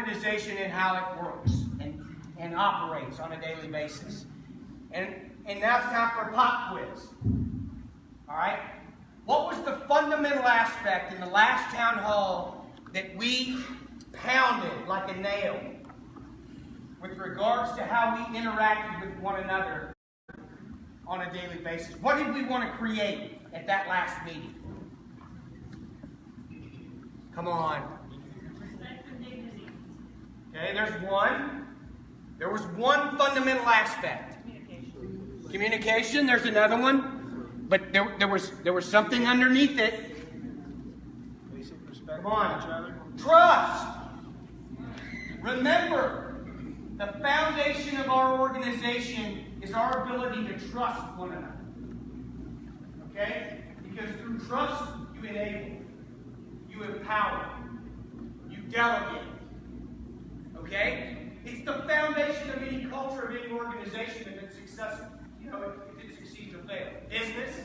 organization and how it works and operates on a daily basis. And now it's time for a pop quiz. All right? What was the fundamental aspect in the last town hall that we pounded like a nail with regards to how we interacted with one another on a daily basis? What did we want to create at that last meeting? Come on. Okay, there's one. There was one fundamental aspect. Communication, there's another one. But there was something underneath it. Come on. Trust. Remember, the foundation of our organization is our ability to trust one another. Okay? Because through trust, you enable, you empower, you delegate. Okay? It's the foundation of any culture, of any organization if it's successful. You know, if it succeeds or fails. Business,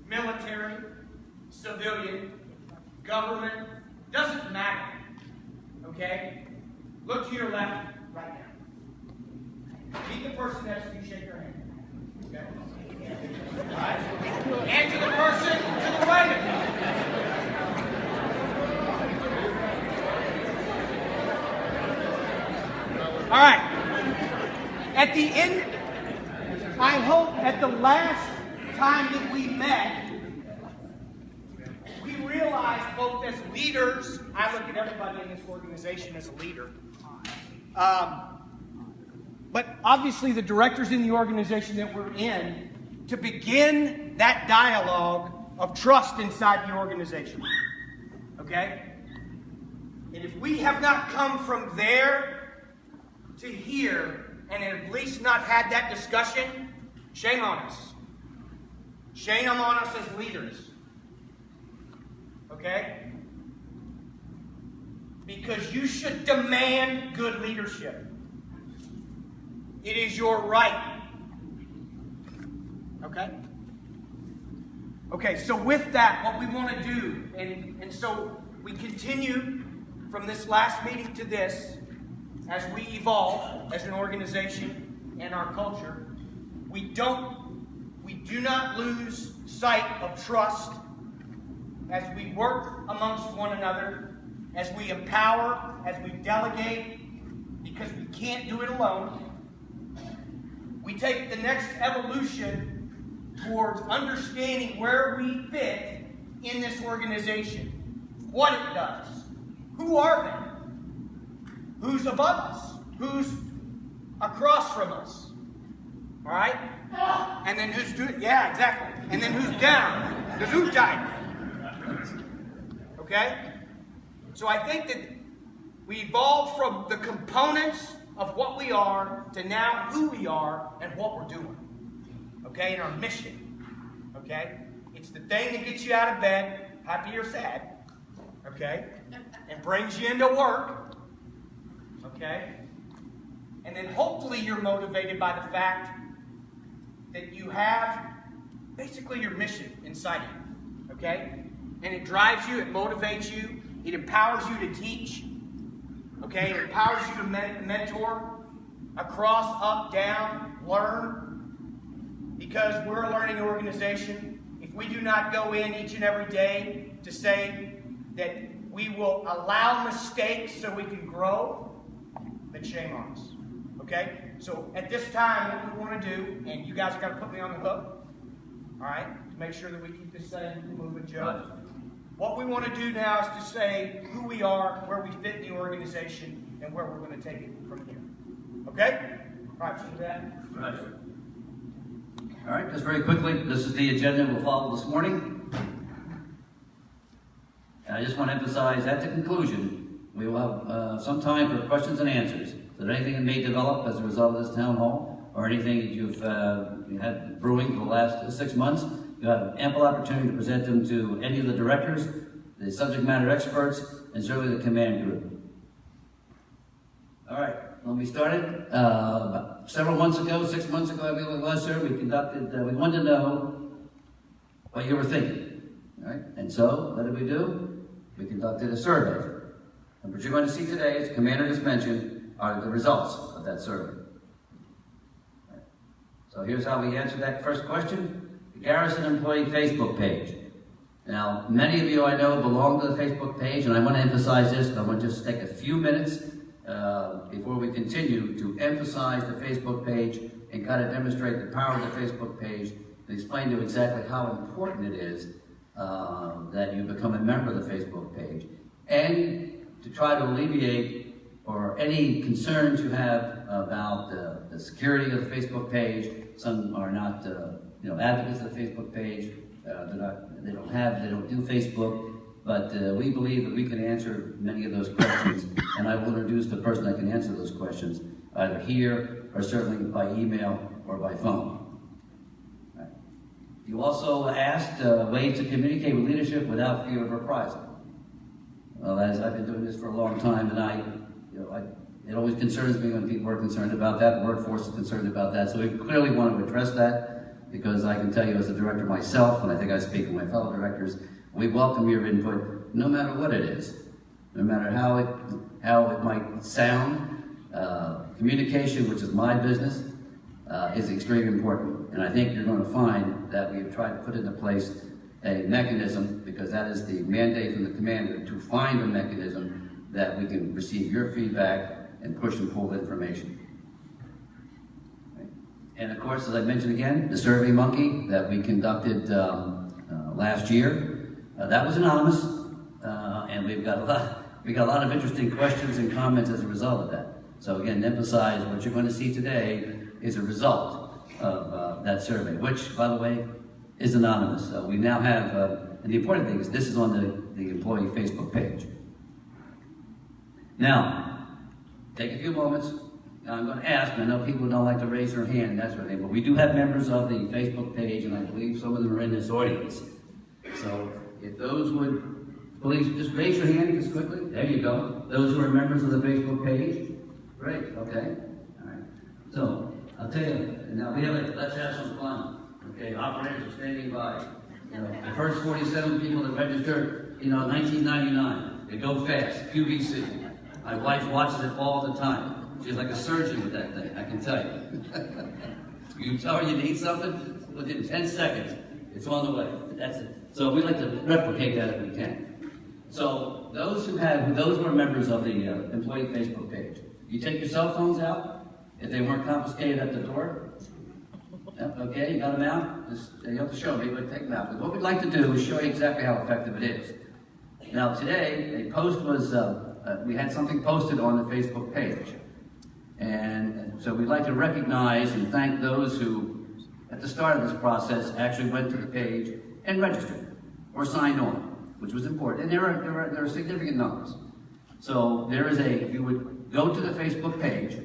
military, civilian, government, doesn't matter. Okay? Look to your left right now. Meet the person next to you, shake their hand. Okay? All right? And to the person to the right of you. All right. At the end, I hope at the last time that we met, we realized both as leaders, I look at everybody in this organization as a leader, but obviously the directors in the organization that we're in, to begin that dialogue of trust inside the organization. Okay? And if we have not come from there to here, and at least not had that discussion, shame on us. Shame on us as leaders. Okay? Because you should demand good leadership. It is your right. Okay? Okay, so with that, what we want to do, and so we continue from this last meeting to this, as we evolve as an organization and our culture, we do not lose sight of trust as we work amongst one another, as we empower, as we delegate, because we can't do it alone. We take the next evolution towards understanding where we fit in this organization, what it does, who are they? Who's above us? Who's across from us? All right? And then who's doing? Yeah, exactly. And then who's down? The who type. Okay? So I think that we evolved from the components of what we are to now who we are and what we're doing. Okay? And our mission. Okay? It's the thing that gets you out of bed, happy or sad. Okay? And brings you into work. Okay? And then hopefully you're motivated by the fact that you have basically your mission inside you. Okay? And it drives you, it motivates you, it empowers you to teach. Okay? It empowers you to mentor across, up, down, learn. Because we're a learning organization. If we do not go in each and every day to say that we will allow mistakes so we can grow, then shame on us. Okay? So at this time, what we want to do, and you guys have got to put me on the hook, all right, to make sure that we keep this thing moving, Joe. What we want to do now is to say who we are, where we fit in the organization, and where we're going to take it from here. Okay? All right, so with that. Right. All right, just very quickly, this is the agenda we'll follow this morning. And I just want to emphasize at the conclusion, we will have some time for questions and answers. So anything that may develop as a result of this town hall, or anything that you've had brewing for the last 6 months, you have ample opportunity to present them to any of the directors, the subject matter experts, and certainly the command group. All right, when we started, several months ago, 6 months ago, I believe it was, sir, we wanted to know what you were thinking. All right, and so what did we do? We conducted a survey. And what you're going to see today, as the commander just mentioned, are the results of that survey. So here's how we answered that first question. The Garrison Employee Facebook page. Now, many of you I know belong to the Facebook page, and I want to emphasize this, but I want to just take a few minutes before we continue to emphasize the Facebook page and kind of demonstrate the power of the Facebook page and explain to you exactly how important it is that you become a member of the Facebook page, and to try to alleviate or any concerns you have about the security of the Facebook page. Some are not advocates of the Facebook page. They don't do Facebook, but we believe that we can answer many of those questions, and I will introduce the person that can answer those questions, either here or certainly by email or by phone. Right. You also asked ways to communicate with leadership without fear of reprisal. Well, as I've been doing this for a long time, and it always concerns me when people are concerned about that, the workforce is concerned about that, so we clearly want to address that, because I can tell you as a director myself, and I think I speak for my fellow directors, we welcome your input no matter what it is, no matter how it might sound. Communication, which is my business, is extremely important, and I think you're going to find that we've tried to put into place a mechanism, because that is the mandate from the commander, to find a mechanism that we can receive your feedback and push and pull information. Right. And of course, as I mentioned again, the Survey Monkey that we conducted last year, that was anonymous, and we got a lot of interesting questions and comments as a result of that. So again, to emphasize, what you're going to see today is a result of that survey, which, by the way, is anonymous. So we now have, and the important thing is this is on the employee Facebook page. Now, take a few moments. Now I'm going to ask, and I know people don't like to raise their hand and that sort of thing, but we do have members of the Facebook page, and I believe some of them are in this audience. So if those would please just raise your hand just quickly. There you go. Those who are members of the Facebook page. Great, okay. All right. So I'll tell you, now let's have some fun. Okay, operators are standing by. The first 47 people that registered, 1999. They go fast, QVC. My wife watches it all the time. She's like a surgeon with that thing, I can tell you. You tell her you need something, within 10 seconds, it's on the way. That's it. So we like to replicate that if we can. So those who are members of the employee Facebook page, you take your cell phones out, if they weren't confiscated at the door. Yep, okay, you got them out? You have to show me, but take them out. Because what we'd like to do is show you exactly how effective it is. Now today, a post was, we had something posted on the Facebook page. And so we'd like to recognize and thank those who, at the start of this process, actually went to the page and registered or signed on, which was important. And there are significant numbers. So there is if you would go to the Facebook page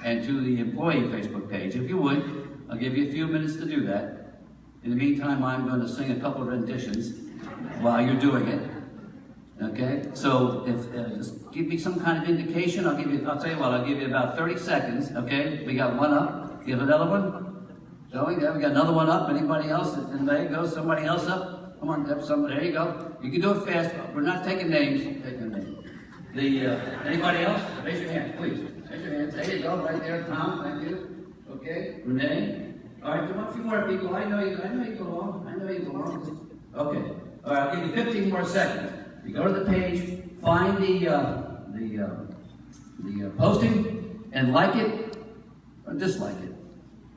and to the employee Facebook page, if you would, I'll give you a few minutes to do that. In the meantime, I'm going to sing a couple of renditions while you're doing it. Okay? So just give me some kind of indication. I'll tell you what, I'll give you about 30 seconds. Okay? We got one up. Give another one. Going? Yeah, we got another one up. Anybody else? And there you go. Somebody else up. Come on, there you go. You can do it fast. We're not taking names. Anybody else? Raise your hand, please. Raise your hands. There you go, right there. Tom, thank you. Okay, Renee. All right, come on, a few more people. I know you belong. Okay. All right, I'll give you 15 more seconds. You go to the page, find the posting, and like it or dislike it.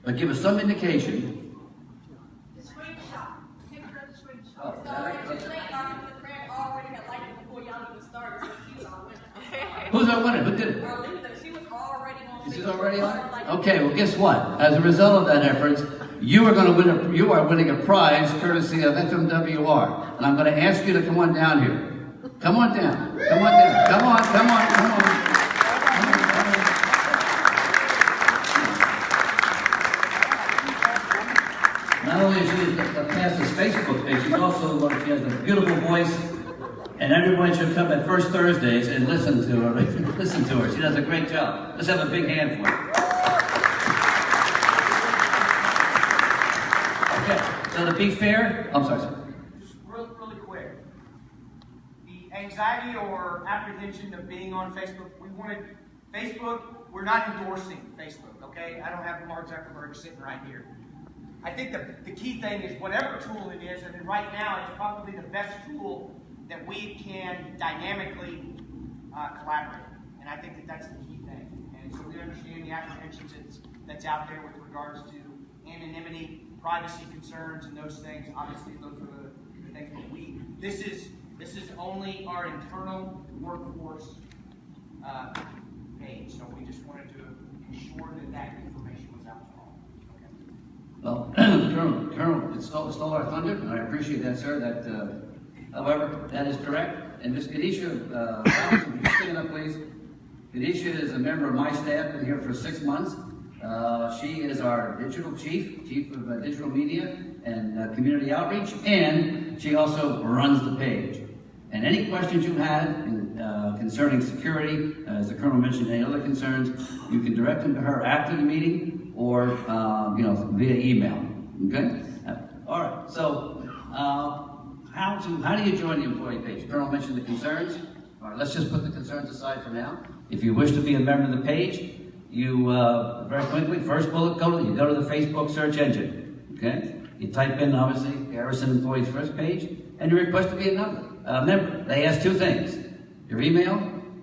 But give us some indication. The screenshot. Picture of the screenshot. Oh, already had liked it before y'all even started, so she's our winner. Who's our winner? Who did it? She was already on. She's already on? Okay, well, guess what? As a result of that effort, you are winning a prize courtesy of FMWR. And I'm going to ask you to come on down here. Come on down. Come on down. Come on. Not only is she the fastest Facebook page, she has a beautiful voice, and everyone should come at First Thursdays and listen to her. She does a great job. Let's have a big hand for her. Okay, so to be fair, I'm sorry, sir. Just really quick. And anxiety or apprehension of being on Facebook. Facebook, we're not endorsing Facebook, okay? I don't have Mark Zuckerberg sitting right here. I think the key thing is whatever tool it is, and right now it's probably the best tool that we can dynamically collaborate. And I think that's the key thing. And so we understand the apprehensions that's out there with regards to anonymity, privacy concerns, and those things. Obviously, those are the things. But this is only our internal workforce page. So we just wanted to ensure that information was out to all. Well, Colonel, it stole our thunder, and I appreciate that, sir. However, that is correct. And Ms. Ganesha, would you stand up, please? Ganesha is a member of my staff, been here for 6 months. She is our digital chief of digital media and community outreach, and she also runs the page. And any questions you have concerning security, as the Colonel mentioned, any other concerns, you can direct them to her after the meeting or via email. Okay? All right. So, how do you join the employee page? The Colonel mentioned the concerns. All right. Let's just put the concerns aside for now. If you wish to be a member of the page, you very quickly, first bullet, you go to the Facebook search engine. Okay? You type in, obviously, Garrison Employees First page, and you request to be a member. They ask two things: your email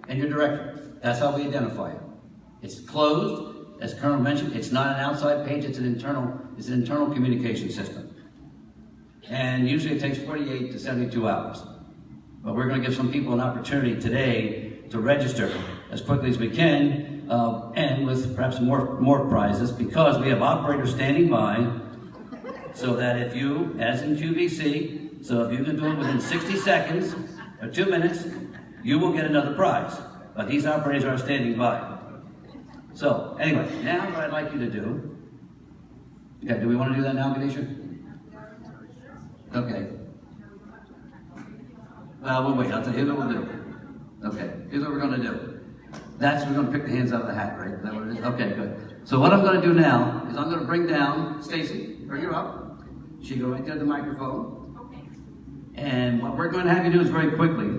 and your directory. That's how we identify you. It's closed. As Colonel mentioned, it's not an outside page, it's an internal communication system. And usually it takes 48 to 72 hours. But we're going to give some people an opportunity today to register as quickly as we can, and with perhaps more prizes, because we have operators standing by, so that if you, as in QVC, so if you can do it within 60 seconds or 2 minutes, you will get another prize. But these operators are standing by. So, anyway, now what I'd like you to do, do we want to do that now, Ganesha? Okay. Well, we'll wait. I'll tell you what we'll do. Okay, here's what we're going to do. We're going to pick the hands out of the hat, right? Is that what it is? Okay, good. So what I'm going to do now is I'm going to bring down Stacy. Bring her up. She go right there to the microphone. And what we're going to have you do is very quickly.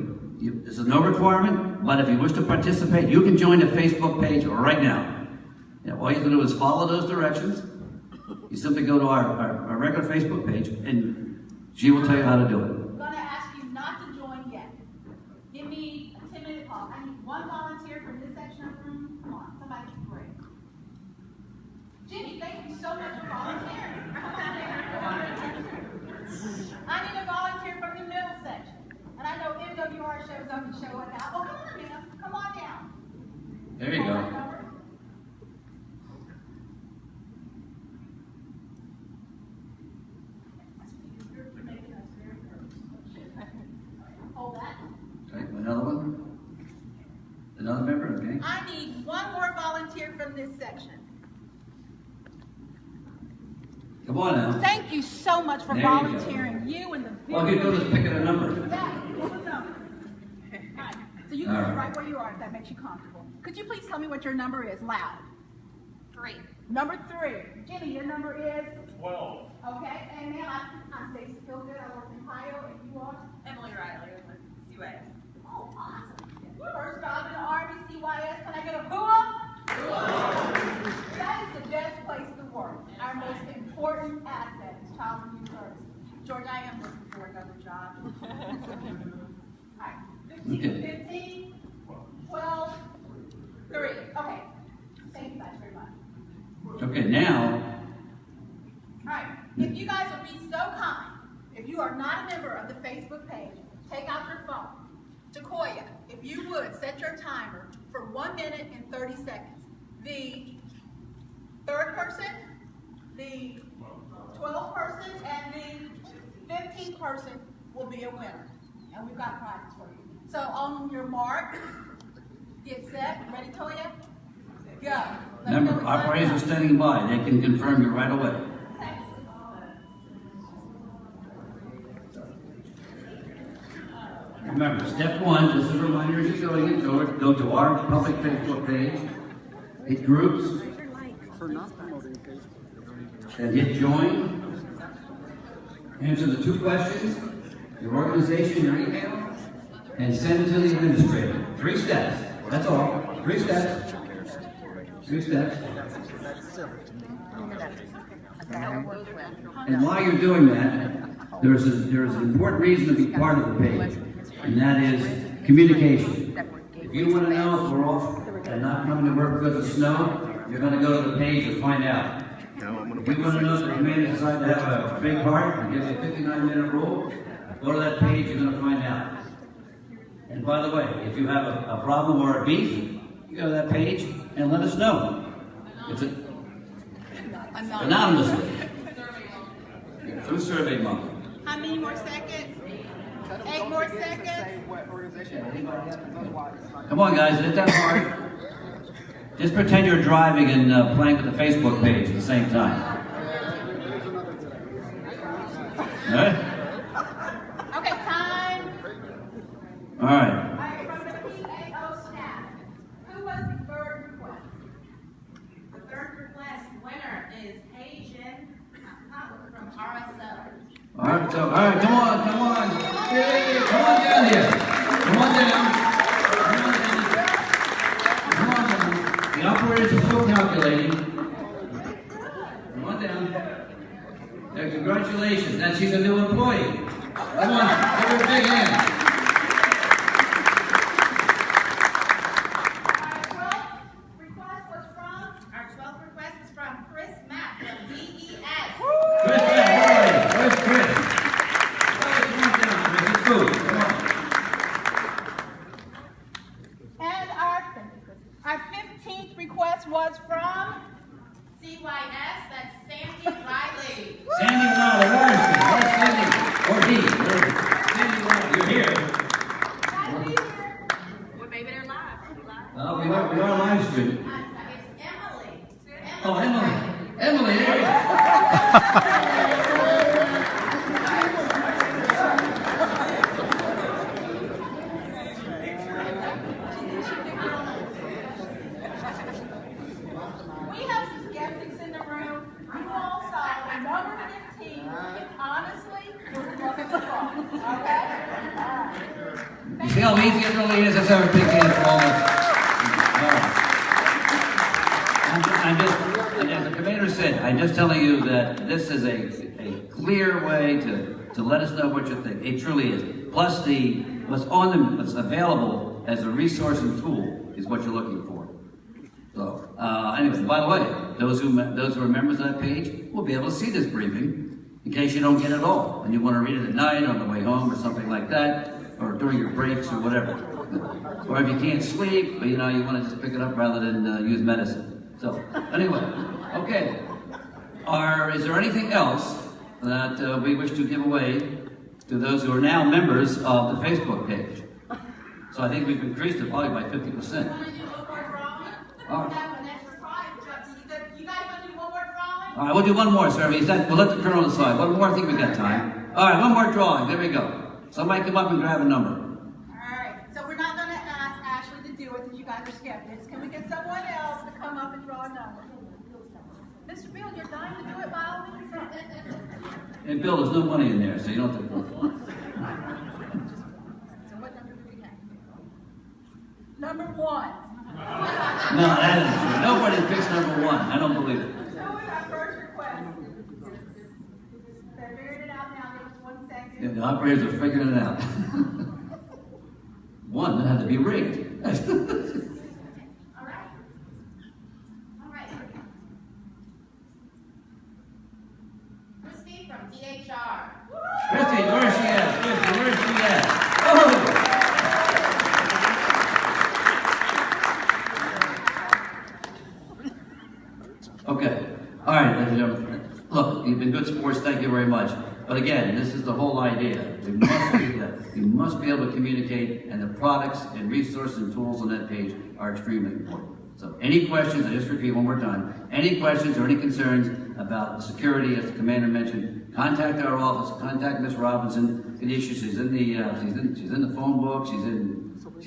This is no requirement, but if you wish to participate, you can join the Facebook page right now. All you have to do is follow those directions. You simply go to our regular Facebook page, and she will tell you how to do it. I'm going to ask you not to join yet. Give me a 10-minute pause. I need one volunteer from this section of the room. Come on, somebody can break. Jimmy, thank you so much for volunteering. Come on in. I need a volunteer from the middle section. And I know MWR shows up and show it out. Oh, come on, Nina. Come on down. There you go. Hold that. Okay, another one? Another member, okay? I need one more volunteer from this section. Come on now. Thank you so much for volunteering. You and the All you do is pick a number. Yeah, pick a number. All right. So you can sit right where you are if that makes you comfortable. Could you please tell me what your number is, loud? 3. Number 3. Jimmy, your number is? 12. Okay, and ma'am, I'm Stacey Philgood. I work in Ohio, and you are? Emily Riley with CYS. Oh, awesome. First job in the Army, CYS. Can I get a boo-up? That is the best place to work. Our most important asset is child and youth services. George, I am looking for another job. All right, 15, 12, 3. Okay. Thank you guys very much. Okay, now. All right. If you guys would be so kind, if you are not a member of the Facebook page, take out your phone. Takoya, if you would, set your timer for 1 minute and 30 seconds. The third person, the 12th person, and the 15th person will be a winner. And we've got prizes for you. So on your mark, get set, ready, Toya? Go. Remember, operators are standing by. They can confirm you right away. Remember, step 1, just a reminder as you're doing it, go to our public Facebook page, hit groups, and hit join. Answer the 2 questions, your organization, your email, and send it to the administrator. 3 steps. That's all. 3 steps. 3 steps. And while you're doing that, there's an important reason to be part of the page, and that is communication. If you want to know if we're off and not coming to work because of snow, you're going to go to the page and find out. If you want to know if the committee decided to have a big heart and give you a 59-minute rule, go to that page, you're going to find out. And by the way, if you have a problem or a beef, you go to that page and let us know. It's anonymously. Through Survey Monkey. How many more seconds? 8 more seconds? Come on, guys, it's that hard. Just pretend you're driving and playing with the Facebook page at the same time. All right? Okay, time. All right. All right, from the PAO staff, who was the third request? The third request winner is Asian from RSO. All right, so, all right, come on. Hey, come on down here. Come on down. The operators are still calculating. Come on down. Yeah, congratulations. Now she's a new employee. Come on, give her a big hand. Our 12th request was from Chris Mack from DES. Chris, where's Chris? Come on down, Chris. It's food. Come on. And our 15th request was from CYS, that's Sandy Riley. Sandy Riley, where is she? Where's Sandy? Or he? Sandy Riley, you're here. Maybe they're live. We are live streaming. It's Emily. Oh, Emily, there you go. We have some skeptics in the room. You all saw the number 15. And honestly, we're looking at the wrong. Okay? All right. You see how easy it really is? Let's have a big hand for all of as the commander said, I'm just telling you that this is a clear way to let us know what you think. It truly is. Plus what's available as a resource and tool is what you're looking for. So, anyway, by the way, those who are members of that page will be able to see this briefing in case you don't get it all and you want to read it at night on the way home or something like that, or during your breaks or whatever. Or if you can't sleep, you want to just pick it up rather than use medicine. So, anyway, okay. Is there anything else that we wish to give away to those who are now members of the Facebook page? So I think we've increased it probably by 50%. Want to do one more drawing? All We right. have an extra prize. You guys want to do one more drawing? All right, we'll do one more, sir. We'll let the colonel decide. One more, I think we got time. All right, one more drawing. There we go. Somebody come up and grab a number. All right. So we're not going to ask Ashley to do it since you guys are skeptics. Can we get someone else to come up and draw a number? Mr. Bill, you're dying to do it by all means. And Bill, there's no money in there, so you don't have to go. So what number do we have? Number 1. No, that isn't true. Nobody picks number 1. I don't believe it. Who was our first request? They're figuring it out now. Give us 1 second. Yeah, the operators are figuring it out. 1 that had to be rigged. All right. Christy from DHR. Christy, where's she at? Christy, where's she at? Oh! Okay. All right, ladies and gentlemen. Look, you've been good sports. Thank you very much. But again, this is the whole idea. You must be able to communicate, and the products and resources and tools on that page are extremely important. So any questions, I just repeat one more time, any questions or any concerns about security, as the commander mentioned, contact our office, contact Ms. Robinson. The issue, she's in the phone book, she's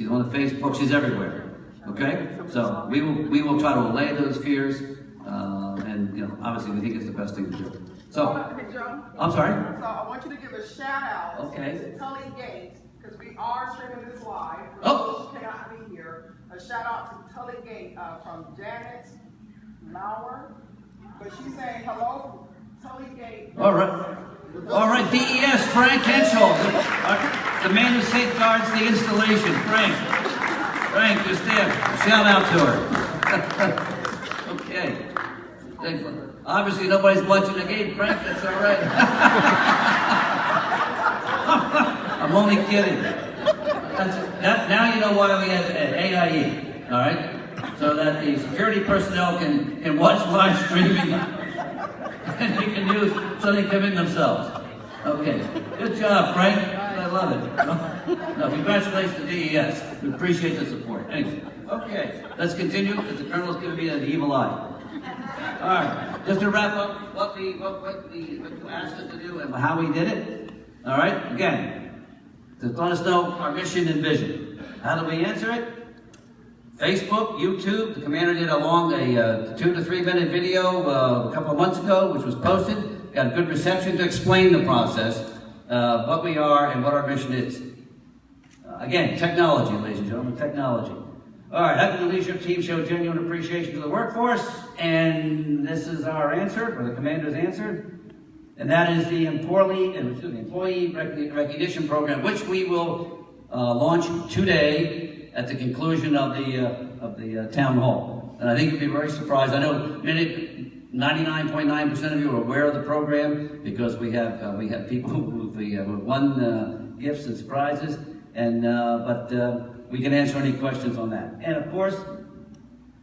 on the Facebook, she's everywhere. Okay? So we will try to allay those fears, and obviously we think it's the best thing to do. So, Hey, Joe. I'm sorry? So I want you to give a shout out Okay. to Tully Gates, because we are streaming this live. For Oh. those who cannot be here, a shout out to Tully Gate from Janet Lauer. But she's saying hello, Tully Gate. All right. All right, DES, Frank Henschel, the man who safeguards the installation. Frank, just there. Shout out to her. Okay. Obviously, nobody's watching the game, Frank. That's all right. I'm only kidding. Now you know why we have AIE, all right? So that the security personnel can watch live streaming and they can use so they come in themselves. Okay, good job, Frank. I love it. No, congratulations to DES. We appreciate the support. Thanks. Okay, let's continue because the Colonel's giving me an evil eye. All right, just to wrap up what you asked us to do and how we did it. All right, again, to let us know our mission and vision. How do we answer it? Facebook, YouTube. The commander did a 2 to 3 minute video a couple of months ago, which was posted. Got a good reception to explain the process, what we are and what our mission is. Again, technology, ladies and gentlemen, technology. All right, how can the leadership team show genuine appreciation to the workforce? And this is our answer, or the commander's answer. And that is the employee recognition program, which we will launch today at the conclusion of the town hall. And I think you'll be very surprised. I know 99.9% of you are aware of the program because we have people who've won gifts and prizes, and but we can answer any questions on that. And of course,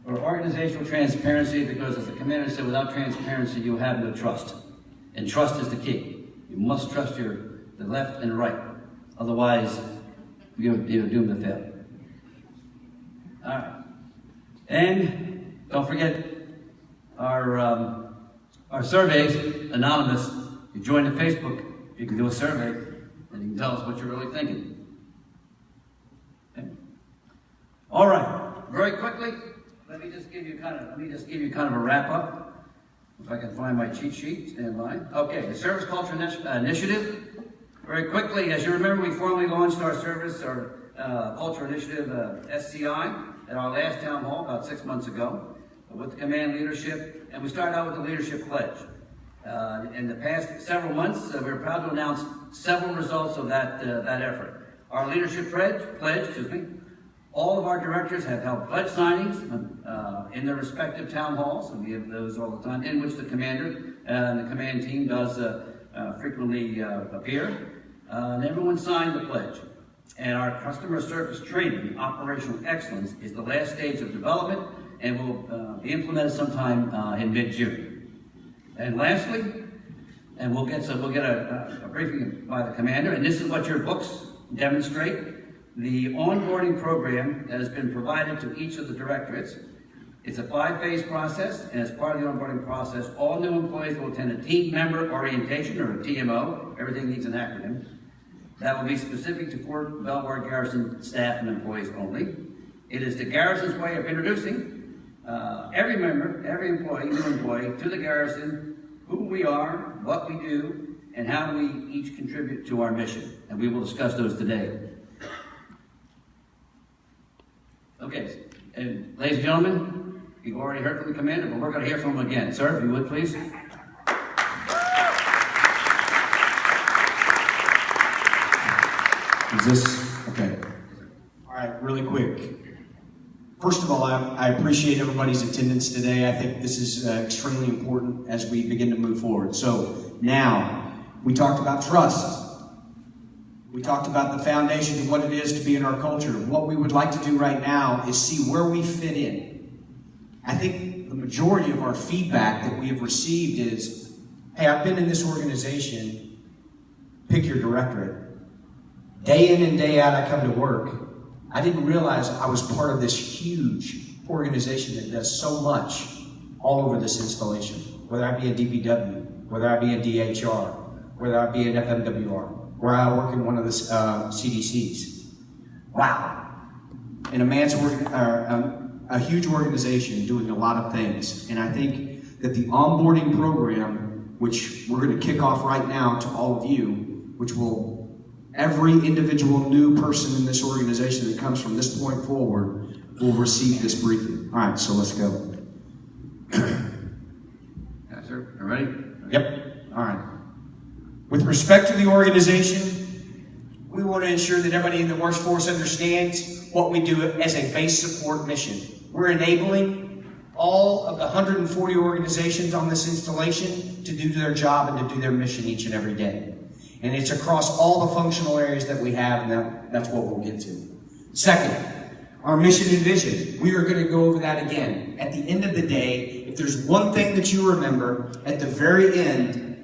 for organizational transparency, because as the commander said, without transparency, you have no trust. And trust is the key. You must trust the left and right. Otherwise, you're doomed to fail. All right. And don't forget our surveys, anonymous. You join the Facebook, you can do a survey, and you can tell us what you're really thinking. Okay. All right. Very quickly, let me just give you kind of a wrap up. If I can find my cheat sheet, stand by. Okay, the Service Culture Initiative. Very quickly, as you remember, we formally launched our Culture Initiative, SCI, at our last town hall about 6 months ago with the command leadership, and we started out with the leadership pledge. In the past several months, we're proud to announce several results of that effort. Our leadership pledge, all of our directors have held pledge signings in their respective town halls, and we have those all the time, in which the commander and the command team does frequently appear. And everyone signed the pledge. And our customer service training, operational excellence, is the last stage of development and will be implemented sometime in mid-June. And lastly, and we'll get a briefing by the commander, and this is what your books demonstrate. The onboarding program that has been provided to each of the directorates. It's a 5-phase process, and as part of the onboarding process, all new employees will attend a team member orientation, or a TMO. Everything needs an acronym. That will be specific to Fort Belvoir Garrison staff and employees only. It is the Garrison's way of introducing every member, every employee, new employee, to the Garrison, who we are, what we do, and how we each contribute to our mission. And we will discuss those today. Okay, and ladies and gentlemen, you've already heard from the commander, but we're going to hear from him again. Sir, if you would, please. Is this okay? All right, really quick. First of all, I appreciate everybody's attendance today. I think this is extremely important as we begin to move forward. So now, we talked about trust. We talked about the foundation of what it is to be in our culture. What we would like to do right now is see where we fit in. I think the majority of our feedback that we have received is, hey, I've been in this organization, pick your directorate. Day in and day out, I come to work. I didn't realize I was part of this huge organization that does so much all over this installation, whether I be a DPW, whether I be a DHR, whether I be an FMWR, where I work in one of the CDCs. Wow. And a huge organization doing a lot of things. And I think that the onboarding program, which we're going to kick off right now to all of you, which will Every individual new person in this organization that comes from this point forward will receive this briefing. All right, so let's go. Yes, sir. All right? Yep. All right. With respect to the organization, we want to ensure that everybody in the workforce understands what we do as a base support mission. We're enabling all of the 140 organizations on this installation to do their job and to do their mission each and every day. And it's across all the functional areas that we have, and that's what we'll get to. Second, our mission and vision. We are going to go over that again. At the end of the day, if there's one thing that you remember at the very end,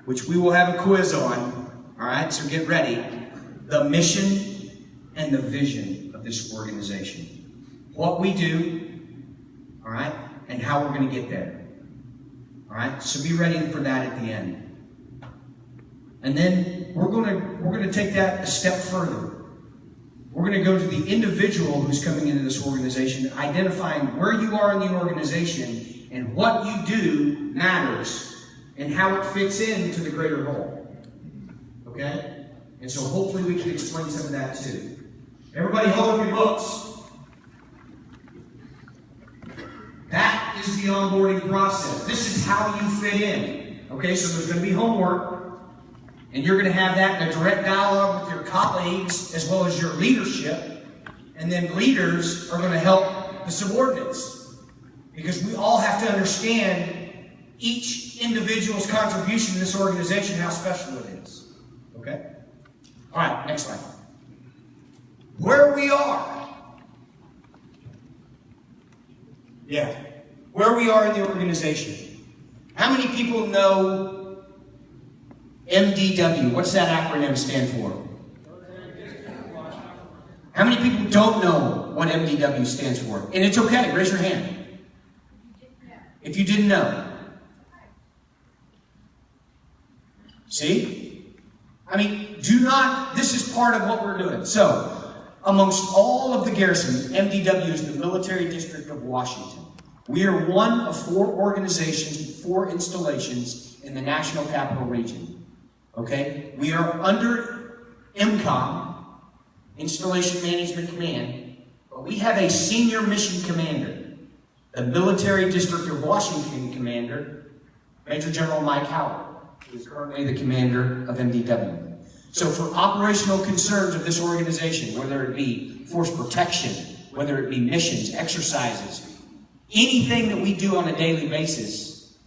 which we will have a quiz on, all right, so get ready, the mission and the vision of this organization. What we do, all right, and how we're going to get there. All right, so be ready for that at the end. And then we're going to take that a step further. We're going to go to the individual who's coming into this organization, identifying where you are in the organization and what you do matters and how it fits into the greater whole. Okay? And so hopefully we can explain some of that too. Everybody hold up your books. That is the onboarding process. This is how you fit in. Okay, so there's going to be homework. And you're going to have that in a direct dialogue with your colleagues as well as your leadership. And then leaders are going to help the subordinates. Because we all have to understand each individual's contribution to this organization, how special it is. Okay? All right, next slide. Where we are. Yeah. Where we are in the organization. How many people know MDW? What's that acronym stand for? How many people don't know what MDW stands for? And it's okay, raise your hand if you didn't know. See? I mean, this is part of what we're doing. So, amongst all of the garrisons, MDW is the Military District of Washington. We are one of 4 organizations, 4 installations in the National Capital Region. Okay? We are under MCOM, Installation Management Command, but we have a senior mission commander, the Military District of Washington commander, Major General Mike Howard, who is currently the commander of MDW. So for operational concerns of this organization, whether it be force protection, whether it be missions, exercises, anything that we do on a daily basis,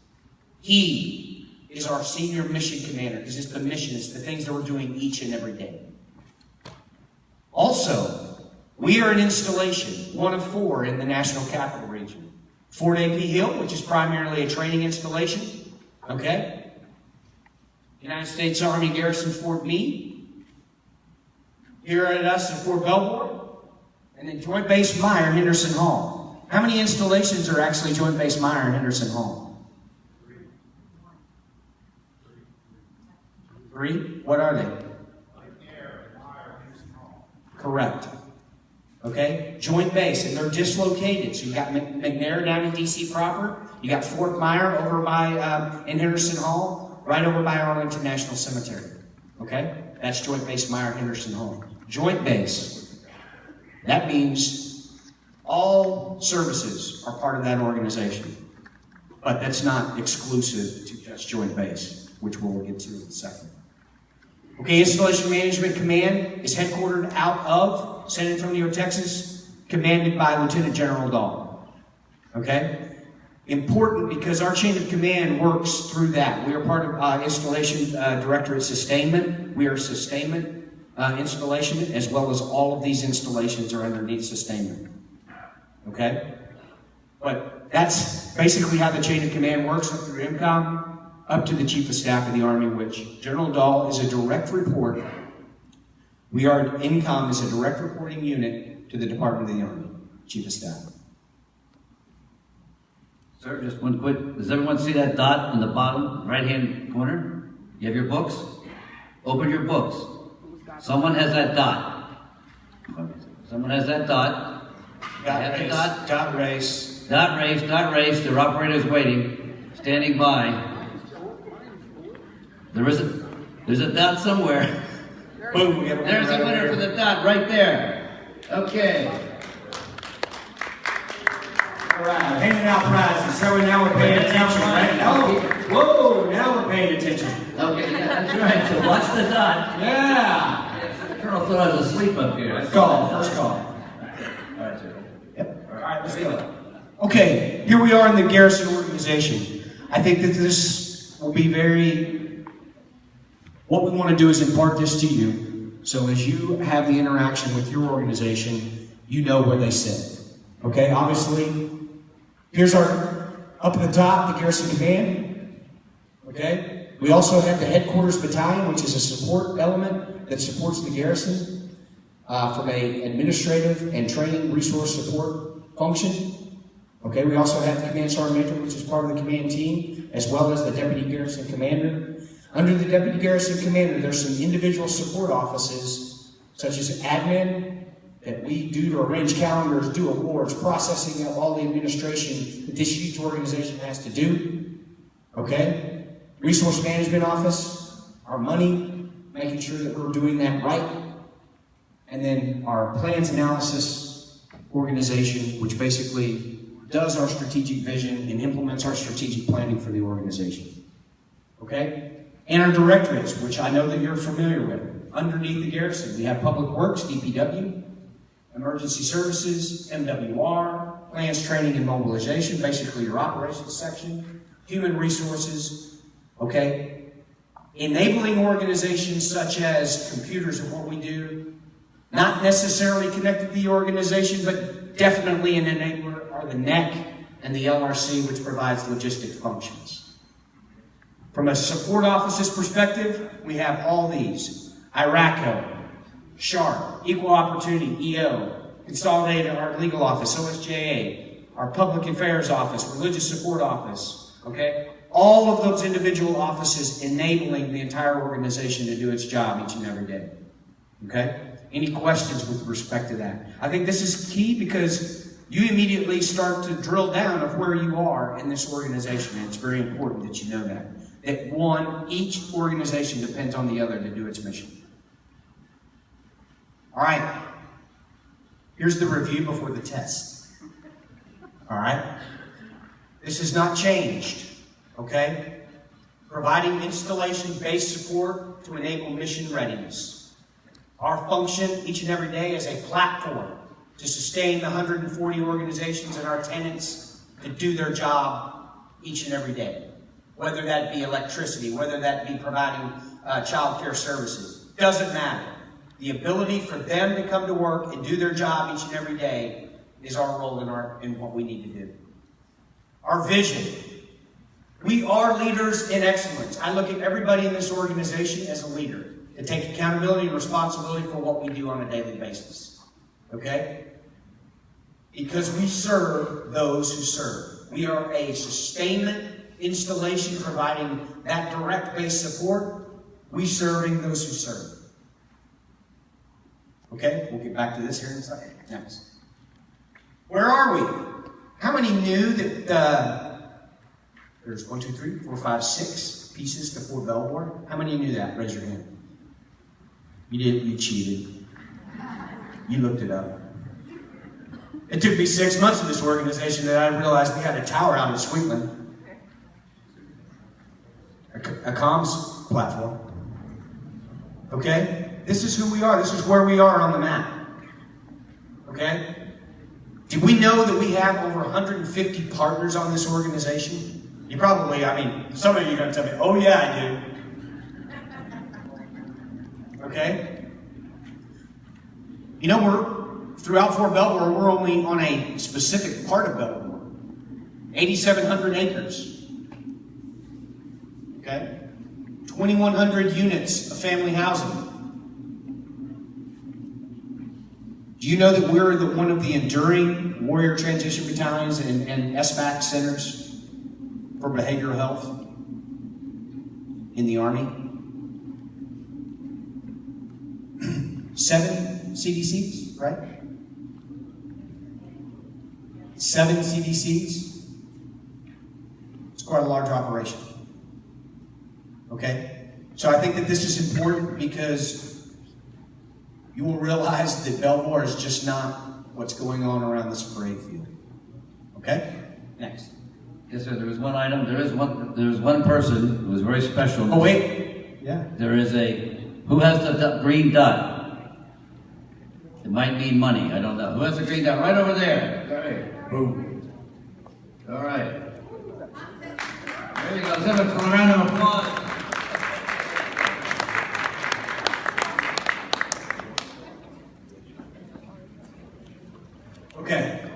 he is our senior mission commander, because it's the mission, it's the things that we're doing each and every day. Also, we are an installation, one of 4 in the National Capital Region. Fort A.P. Hill, which is primarily a training installation, okay? United States Army Garrison Fort Meade. Here at us at Fort Belvoir. And then Joint Base Meyer, Henderson Hall. How many installations are actually Joint Base Meyer and Henderson Hall? 3? What are they? Correct. Okay? Joint base, and they're dislocated. So you got McNair down in D.C. proper. You got Fort Meyer over by in Henderson Hall, right over by Arlington National Cemetery. Okay? That's Joint Base Meyer, Henderson Hall. Joint base. That means all services are part of that organization. But that's not exclusive to just Joint Base, which we'll get to in a second. Okay, Installation Management Command is headquartered out of San Antonio, Texas, commanded by Lieutenant General Dahl. Okay? Important because our chain of command works through that. We are part of Installation Directorate Sustainment. We are Sustainment installation, as well as all of these installations are underneath Sustainment. Okay? But that's basically how the chain of command works up through MCOM, up to the Chief of Staff of the Army, which General Dahl is a direct report. We are, MCOM is a direct reporting unit to the Department of the Army, Chief of Staff. Sir, just one quick, does everyone see that dot in the bottom right-hand corner? You have your books? Open your books. Someone has that dot. Someone has that dot. Dot race. Dot race. Dot race, dot race. Their operator's waiting, standing by. There's a dot somewhere. Boom, we have a There's a winner for the dot right there. Okay. All right, handing out prizes. So now we're paying attention, right? Oh, whoa, now we're paying attention. Okay, yeah, that's right. So watch the dot. Yeah. Colonel thought I was asleep up here. First call, first call. All right, sir. Yep. All right, let's go. Okay, here we are in the garrison organization. I think that this will be what we want to do is impart this to you. So as you have the interaction with your organization, you know where they sit. Okay, obviously, here's our, up at the top, the garrison command. Okay, we also have the headquarters battalion, which is a support element that supports the garrison from an administrative and training resource support function. Okay, we also have the command sergeant major, which is part of the command team, as well as the deputy garrison commander. Under the deputy garrison commander, there's some individual support offices, such as admin, that we do to arrange calendars, do awards, processing of all the administration that this huge organization has to do. Okay? Resource management office, our money, making sure that we're doing that right. And then our plans analysis organization, which basically does our strategic vision and implements our strategic planning for the organization. Okay? And our directorates, which I know that you're familiar with. Underneath the garrison, we have Public Works, DPW, Emergency Services, MWR, Plans, Training, and Mobilization, basically your operations section, Human Resources, okay? Enabling organizations such as computers and what we do, not necessarily connected to the organization, but definitely an enabler are the NEC and the LRC, which provides logistic functions. From a support office's perspective, we have all these. IRACO, SHARP, Equal Opportunity, EO, Consolidated, our legal office, OSJA, our Public Affairs office, Religious Support office, okay? All of those individual offices enabling the entire organization to do its job each and every day, okay? Any questions with respect to that? I think this is key because you immediately start to drill down of where you are in this organization, and it's very important that you know that. That one, each organization depends on the other to do its mission. All right, here's the review before the test. All right, this has not changed, okay? Providing installation-based support to enable mission readiness. Our function each and every day is a platform to sustain the 140 organizations and our tenants to do their job each and every day. Whether that be electricity, whether that be providing child care services, doesn't matter. The ability for them to come to work and do their job each and every day is our role in what we need to do. Our vision. We are leaders in excellence. I look at everybody in this organization as a leader to take accountability and responsibility for what we do on a daily basis. Okay? Because we serve those who serve. We are a sustainment installation providing that direct base support. We serving those who serve. Okay, we'll get back to this here in a second. Next. Where are we? How many knew that there's 1, 2, 3, 4, 5, 6 pieces to Fort Belvoir? How many knew that? Raise your hand. You didn't, you cheated. You looked it up. It took me 6 months in this organization that I realized we had a tower out in Sweetland. A comms platform. Okay? This is who we are. This is where we are on the map. Okay? Do we know that we have over 150 partners on this organization? You probably, some of you are going to tell me, oh yeah, I do. Okay? You know, we're throughout Fort Belvoir, we're only on a specific part of Belvoir. 8,700 acres. Okay? 2,100 units of family housing. Do you know that we're one of the enduring warrior transition battalions and SBAC centers for behavioral health in the Army? 7 CDCs, right? 7 CDCs. It's quite a large operation. Okay? So I think that this is important because you will realize that Belvoir is just not what's going on around this parade field. Okay? Next. Yes, sir. There was one item. There is one person who was very special. Oh, wait. Yeah. There is who has the green dot? It might mean money. I don't know. Who has the green dot? Right over there. All right. Boom. All right. There you go. Let's have a round of applause. Okay,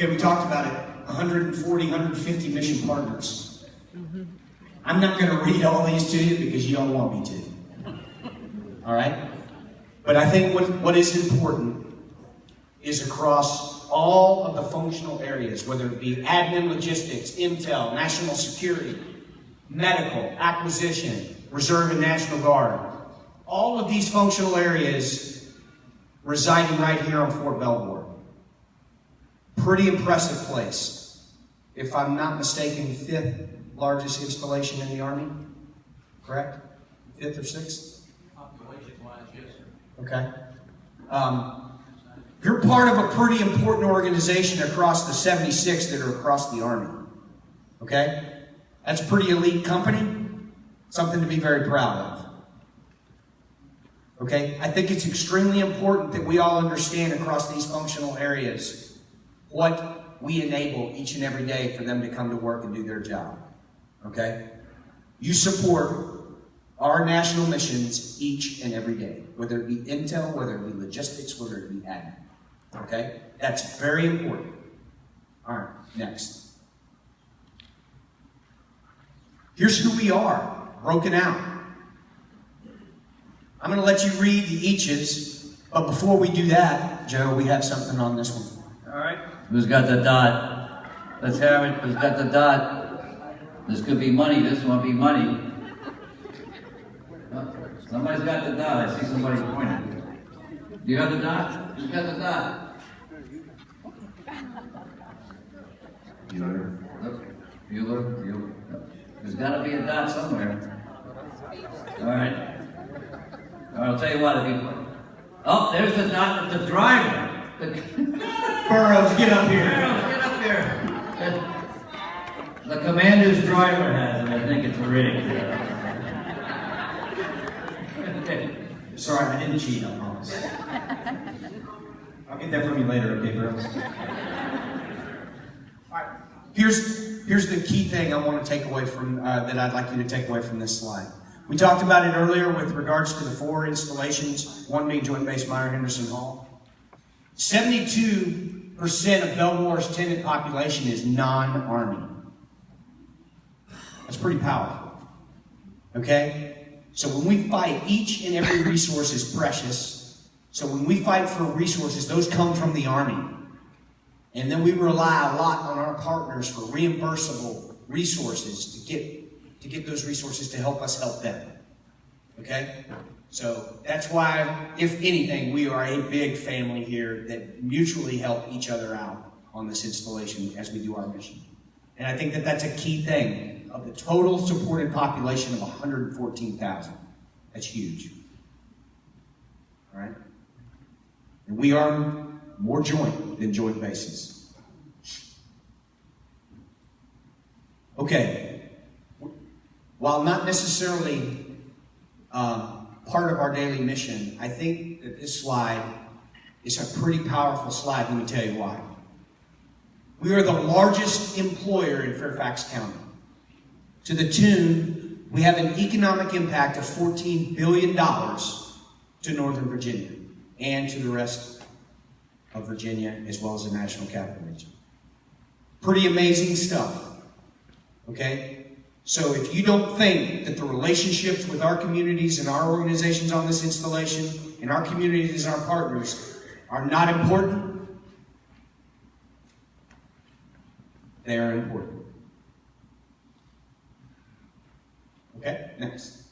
we talked about it. 140, 150 mission partners. I'm not going to read all these to you because you don't want me to. All right? But I think what is important is across all of the functional areas, whether it be admin, logistics, intel, national security, medical, acquisition, reserve and National Guard, all of these functional areas residing right here on Fort Belvoir. Pretty impressive place. If I'm not mistaken, 5th largest installation in the Army, correct? 5th or 6th? Population-wise, yes, sir. Okay. You're part of a pretty important organization across the 76 that are across the Army. Okay? That's a pretty elite company. Something to be very proud of. Okay? I think it's extremely important that we all understand across these functional areas what we enable each and every day for them to come to work and do their job. Okay? You support our national missions each and every day, whether it be intel, whether it be logistics, whether it be admin. Okay? That's very important. All right, next. Here's who we are, broken out. I'm going to let you read the eaches, but before we do that, Joe, we have something on this one. All right. Who's got the dot? Let's have it. Who's got the dot? This could be money. This won't be money. Oh, somebody's got the dot. I see somebody pointing. Do you have the dot? Who's got the dot? Bueller. There's got to be a dot somewhere. All right. I'll tell you what. Oh, there's the dot of the driver. Burroughs, get up here. Get up here. The commander's driver has it. I think it's rigged. Okay. Sorry, I didn't cheat, I promise. I'll get that from you later, okay, Burroughs? All right. Here's the key thing I want to take away from, that I'd like you to take away from this slide. We talked about it earlier with regards to the 4 installations, one being Joint Base Meyer-Henderson Hall. 72% of Belvoir's tenant population is non-Army. That's pretty powerful. Okay? So when we fight, each and every resource is precious. So when we fight for resources, those come from the Army. And then we rely a lot on our partners for reimbursable resources to get those resources to help us help them. Okay? So that's why, if anything, we are a big family here that mutually help each other out on this installation as we do our mission. And I think that that's a key thing. Of the total supported population of 114,000. That's huge. All right? And we are more joint than joint bases. Okay. While not necessarily part of our daily mission, I think that this slide is a pretty powerful slide. Let me tell you why. We are the largest employer in Fairfax County. To the tune, we have an economic impact of $14 billion to Northern Virginia and to the rest of Virginia, as well as the National Capital Region. Pretty amazing stuff. Okay? So if you don't think that the relationships with our communities and our organizations on this installation and our communities and our partners are not important, they are important. Okay, next.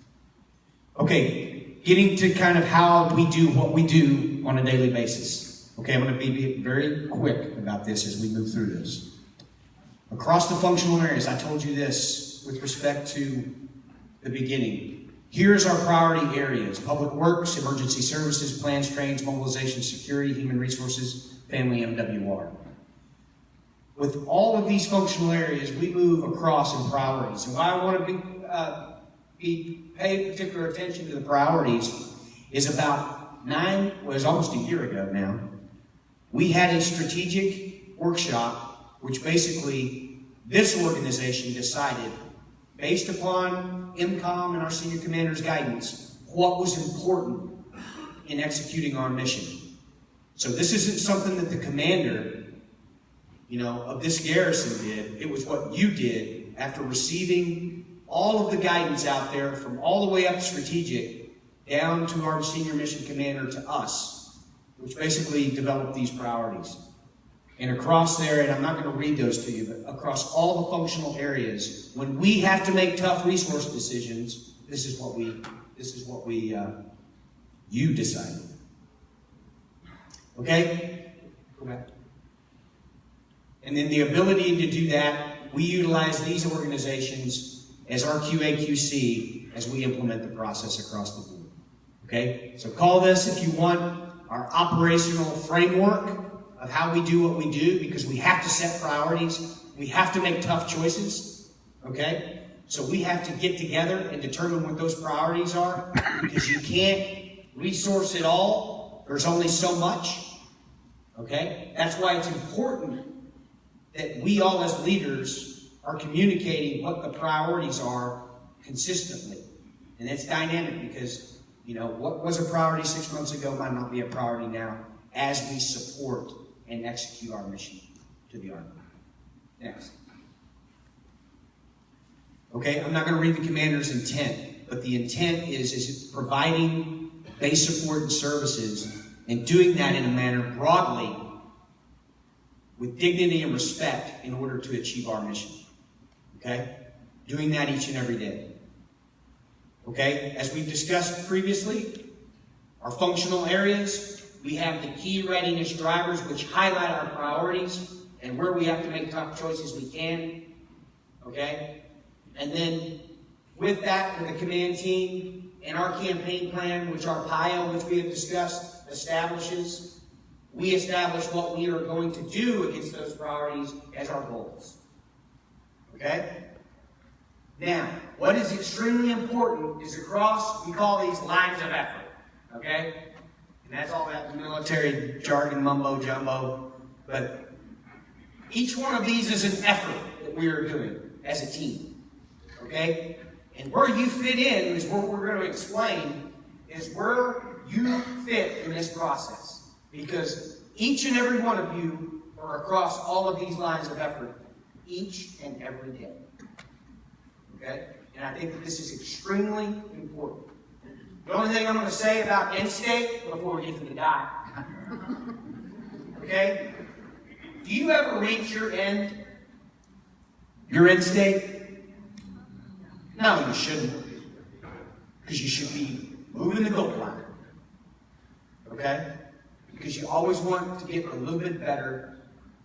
Okay, getting to kind of how we do what we do on a daily basis. Okay, I'm going to be very quick about this as we move through this. Across the functional areas, I told you this with respect to the beginning. Here's our priority areas: public works, emergency services, plans, trains, mobilization, security, human resources, family, MWR. With all of these functional areas, we move across in priorities. And why I want to pay particular attention to the priorities is it was almost a year ago now, we had a strategic workshop, which basically this organization decided, based upon MCOM and our senior commander's guidance, what was important in executing our mission. So this isn't something that the commander, of this garrison did. It was what you did after receiving all of the guidance out there from all the way up strategic down to our senior mission commander to us, which basically developed these priorities. And across there, and I'm not going to read those to you, but across all the functional areas, when we have to make tough resource decisions, this is what you decided. Okay? Go back. And then the ability to do that, we utilize these organizations as our QA/QC as we implement the process across the board. Okay? So call this, if you want, our operational framework of how we do what we do, because we have to set priorities. We have to make tough choices. Okay? So we have to get together and determine what those priorities are, because you can't resource it all. There's only so much. Okay? That's why it's important that we all as leaders are communicating what the priorities are consistently. And it's dynamic because, what was a priority 6 months ago might not be a priority now as we support and execute our mission to the Army. Next. Okay, I'm not going to read the commander's intent, but the intent is providing base support and services and doing that in a manner broadly with dignity and respect in order to achieve our mission. Okay? Doing that each and every day. Okay? As we've discussed previously, our functional areas, we have the key readiness drivers which highlight our priorities and where we have to make tough choices we can. Okay? And then with that, with the command team and our campaign plan, which our PIO, which we have discussed, establishes, we establish what we are going to do against those priorities as our goals. Okay? Now, what is extremely important is across, we call these lines of effort. Okay? And that's all that military jargon, mumbo jumbo. But each one of these is an effort that we are doing as a team. Okay? And where you fit in is what we're going to explain, is where you fit in this process. Because each and every one of you are across all of these lines of effort each and every day. Okay? And I think that this is extremely important. The only thing I'm going to say about end state before we get to the die. Okay? Do you ever reach your end state? No, you shouldn't. Because you should be moving the goal line. Okay? Because you always want to get a little bit better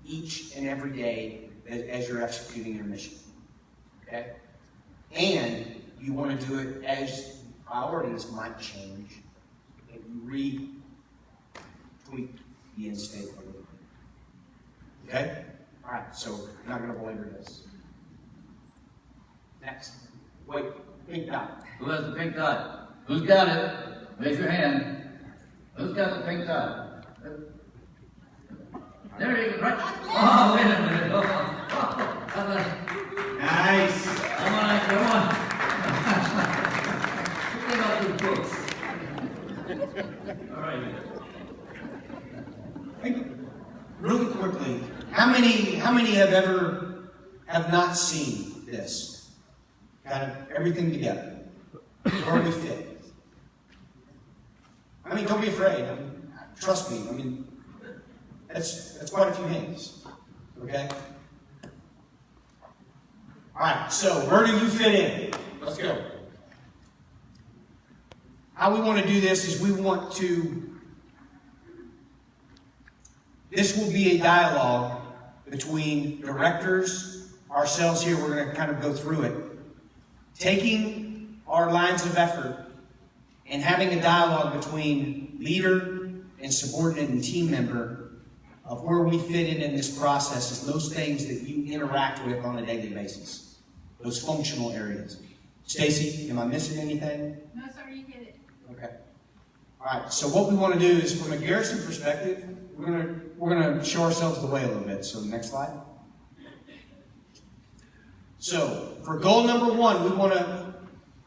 each and every day as you're executing your mission. Okay? And you want to do it as priorities might change. And you retweak the end state a little bit. Okay? Alright, so I'm not going to belabor this. Next. Wait, pink dot. Who has the pink dot? Who's got it? Raise your hand. Who's got the pink dot? There you go. Right. Oh, wait a minute. Nice. Come on. Pick up your books. All right. Really quickly, how many have not seen this? Kind of everything together. Where we fit. I mean, don't be afraid. Trust me. That's quite a few hands. Okay? Alright, so where do you fit in? Let's go. How we want to do this is this will be a dialogue between directors, ourselves here, we're going to kind of go through it, taking our lines of effort and having a dialogue between leader and subordinate and team member of where we fit in this process is those things that you interact with on a daily basis. Those functional areas. Stacy, am I missing anything? No, sir, you get it. Okay. All right. So what we want to do is, from a garrison perspective, we're gonna show ourselves the way a little bit. So next slide. So for goal number 1, we want to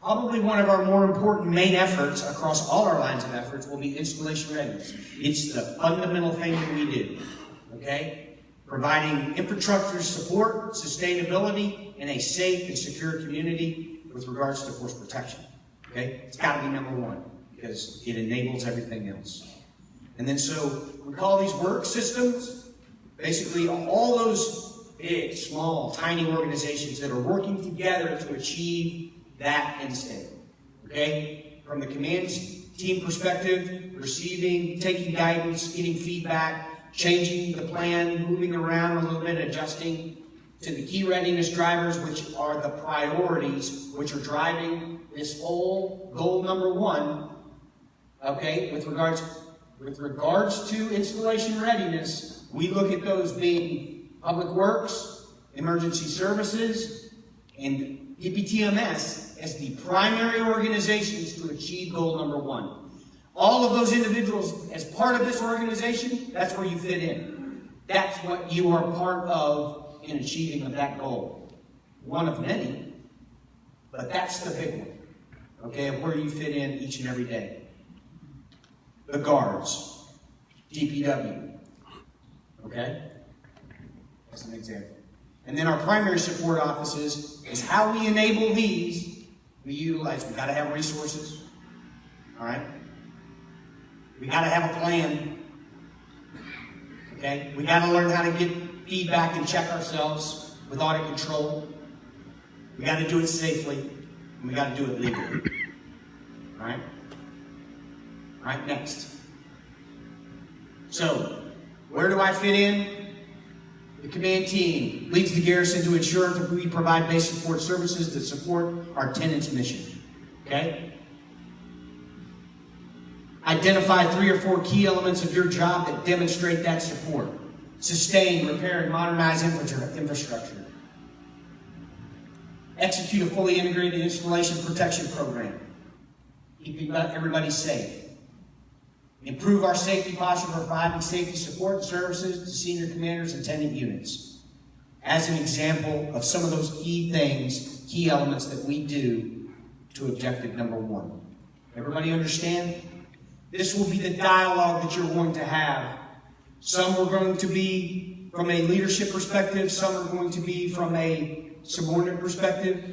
probably one of our more important main efforts across all our lines of efforts will be installation readiness. It's the fundamental thing that we do. Okay? Providing infrastructure support, sustainability, and a safe and secure community with regards to force protection. Okay? It's got to be number 1 because it enables everything else. And then so we call these work systems, basically all those big, small, tiny organizations that are working together to achieve that end state. Okay? From the command team perspective, receiving, taking guidance, getting feedback, changing the plan, moving around a little bit, adjusting to the key readiness drivers, which are the priorities, which are driving this whole goal number 1. Okay? With regards to installation readiness, we look at those being public works, emergency services, and EPTMS as the primary organizations to achieve goal number 1. All of those individuals, as part of this organization, that's where you fit in. That's what you are part of in achieving of that goal. One of many, but that's the big one. Okay, of where you fit in each and every day. The guards, DPW. Okay? That's an example. And then our primary support offices is how we enable these. We utilize, we got to have resources. All right? We got to have a plan. Okay? We got to learn how to get feedback and check ourselves with audit control. We got to do it safely. And we got to do it legally. All right? All right, next. So, where do I fit in? The command team leads the garrison to ensure that we provide basic support services that support our tenant's mission. Okay? Identify 3 or 4 key elements of your job that demonstrate that support. Sustain, repair, and modernize infrastructure. Execute a fully integrated installation protection program. Keeping everybody safe. Improve our safety posture by providing safety support and services to senior commanders and tenant units. As an example of some of those key things, key elements that we do to objective number 1. Everybody understand? This will be the dialogue that you're going to have. Some are going to be from a leadership perspective, some are going to be from a subordinate perspective,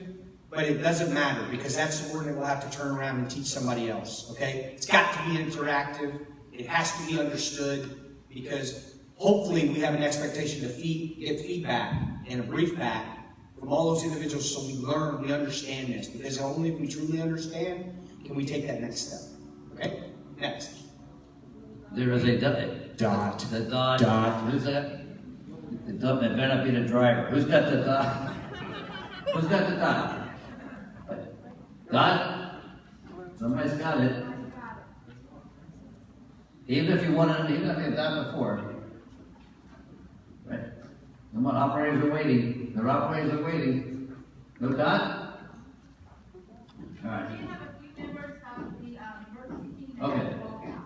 but it doesn't matter because that subordinate will have to turn around and teach somebody else, okay? It's got to be interactive. It has to be understood because hopefully we have an expectation to get feedback and a brief back from all those individuals so we learn, we understand this because only if we truly understand can we take that next step, okay? Next. There is a Dot. The dot. Dot. Who's that? The dot. It better not be the driver. Who's got the dot? Who's got the dot? Dot? Somebody's got it. Even if you wanted, even if you had done before. Right? Come on, operators are waiting. The operators are waiting. No dot? All right. We have a few members of the emergency team. Okay.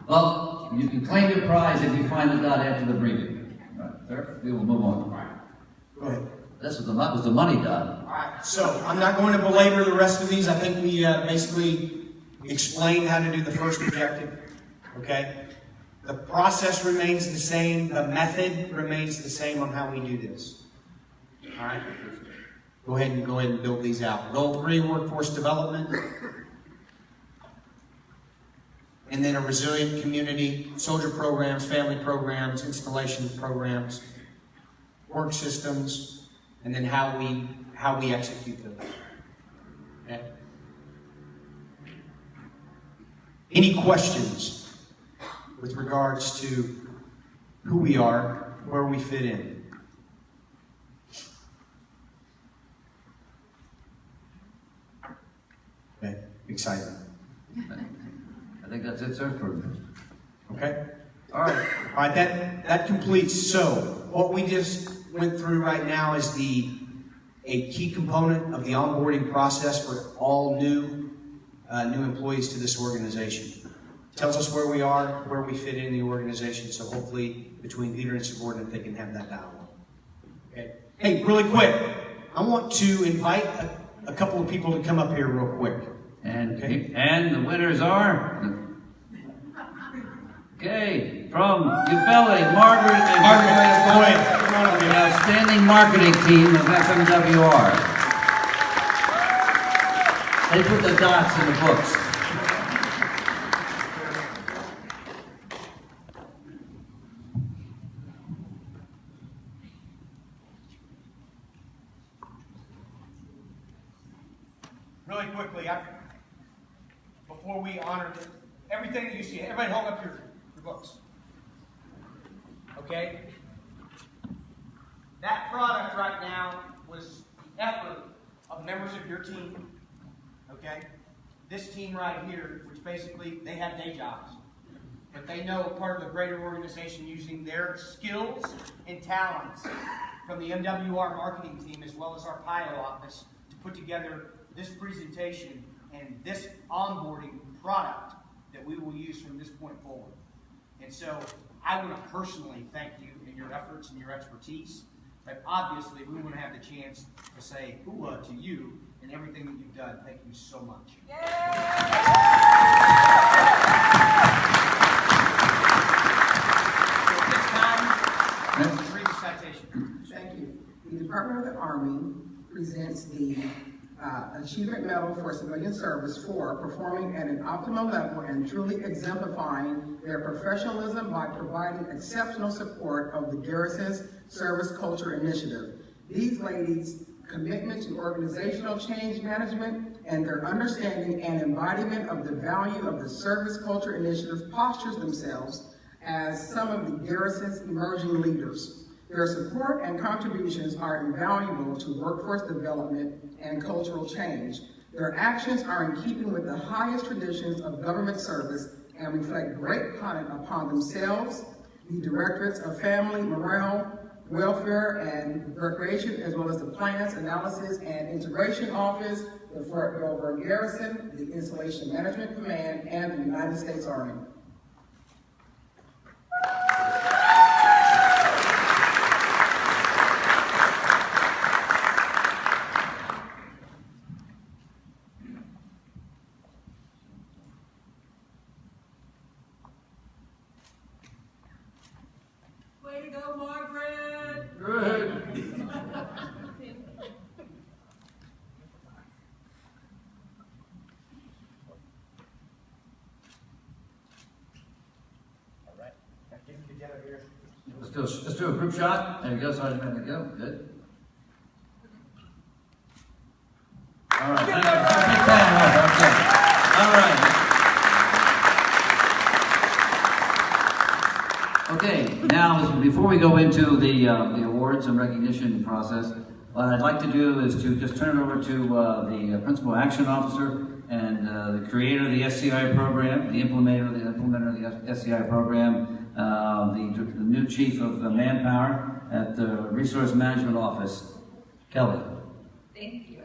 Well, you can claim your prize if you find the dot after the briefing. All right, sir, we will move on. Go ahead. This was the money dot. All right, so I'm not going to belabor the rest of these. I think we basically explained how to do the first objective. Okay? The process remains the same. The method remains the same on how we do this. All right? Go ahead and build these out. Goal 3, workforce development. And then a resilient community, soldier programs, family programs, installation programs, work systems, and then how we execute those. Okay? Any questions with regards to who we are, where we fit in? Okay. exciting. I think that's it, sir. Okay? All right, that completes. So what we just went through right now is a key component of the onboarding process for all new employees to this organization. Tells us where we are, where we fit in the organization, so hopefully between leader and subordinate they can have that dialogue. Okay. Hey, really quick, I want to invite a couple of people to come up here real quick. And the winners are, from Ubelli, Margaret and Boyd, the outstanding marketing team of FMWR. They put the dots in the books. Really quickly, before we honor everything that you see, everybody hold up your books. Okay? That product right now was the effort of members of your team. Okay? This team right here, which basically they have day jobs, but they know a part of the greater organization using their skills and talents from the MWR marketing team as well as our PIO office to put together this presentation and this onboarding product that we will use from this point forward. And so I want to personally thank you and your efforts and your expertise, but obviously we want to have the chance to say hooah to you and everything that you've done. Thank you so much. So at this time, let's read the citation. Thank you. The Department of the Army presents the Achievement Medal for Civilian Service for performing at an optimal level and truly exemplifying their professionalism by providing exceptional support of the Garrison's Service Culture Initiative. These ladies' commitment to organizational change management and their understanding and embodiment of the value of the Service Culture Initiative postures themselves as some of the Garrison's emerging leaders. Their support and contributions are invaluable to workforce development and cultural change. Their actions are in keeping with the highest traditions of government service and reflect great pride upon themselves, the Directorates of Family, Morale, Welfare, and Recreation, as well as the Plans, Analysis, and Integration Office, the Fort Belvoir Garrison, the Installation Management Command, and the United States Army. Way to go, Margaret! Good. All right. Now get them together here. Let's do a group shot. There you go, Sergeant. There we go. Good. All right. Thank you. Big time. Okay. All right. Okay, now before we go into the awards and recognition process, what I'd like to do is to just turn it over to the Principal Action Officer and the creator of the SCI program, the implementer of the SCI program, the new Chief of Manpower at the Resource Management Office, Kelly. Thank you.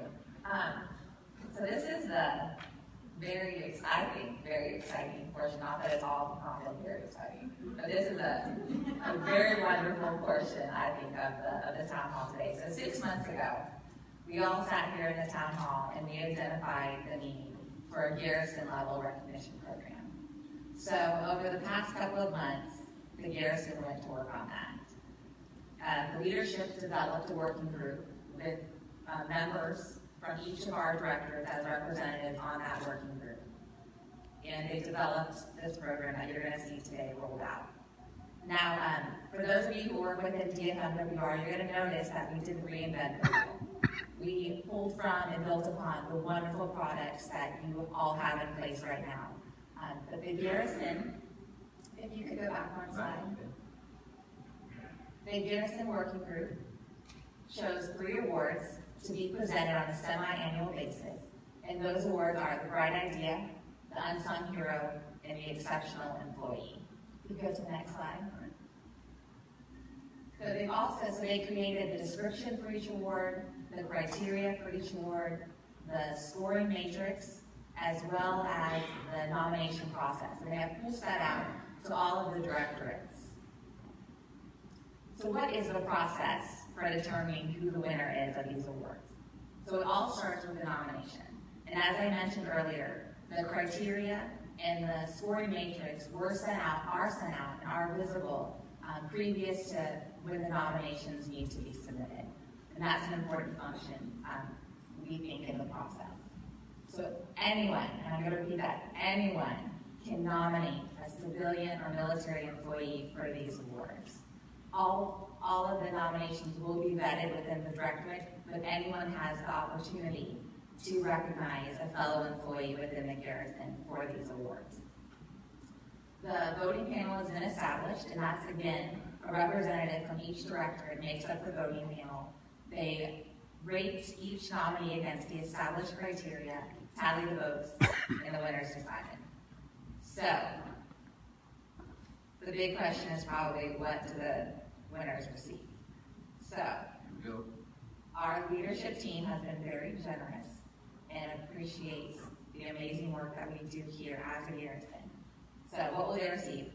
So this is the very exciting portion. Not that it's all very exciting, but this is a very wonderful portion, I think, of the town hall today. So 6 months ago, we all sat here in the town hall and we identified the need for a garrison level recognition program. So over the past couple of months, the garrison went to work on that. The leadership developed a working group with members from each of our directors as representatives on that working group. And they developed this program that you're going to see today rolled out. Now, for those of you who work within DFMWR, you're going to notice that we didn't reinvent the wheel. We pulled from and built upon the wonderful products that you all have in place right now. But the garrison, if you could go back one slide. The garrison working group chose 3 awards to be presented on a semi-annual basis. And those awards are the Bright Idea, the Unsung Hero, and the Exceptional Employee. You go to the next slide. So they created the description for each award, the criteria for each award, the scoring matrix, as well as the nomination process. And they have pushed that out to all of the directorates. So what is the process for determining who the winner is of these awards? So it all starts with the nomination. And as I mentioned earlier, the criteria and the scoring matrix are sent out, and are visible previous to when the nominations need to be submitted. And that's an important function, we think, in the process. So anyone, and I'm going to repeat that, anyone can nominate a civilian or military employee for these awards. All of the nominations will be vetted within the directorate, but anyone has the opportunity to recognize a fellow employee within the garrison for these awards. The voting panel has been established, and that's, again, a representative from each directorate makes up the voting panel. They rate each nominee against the established criteria, tally the votes, and the winner's decided. So, the big question is probably, what do the winners receive? So, our leadership team has been very generous and appreciates the amazing work that we do here as a garrison. So what will they receive?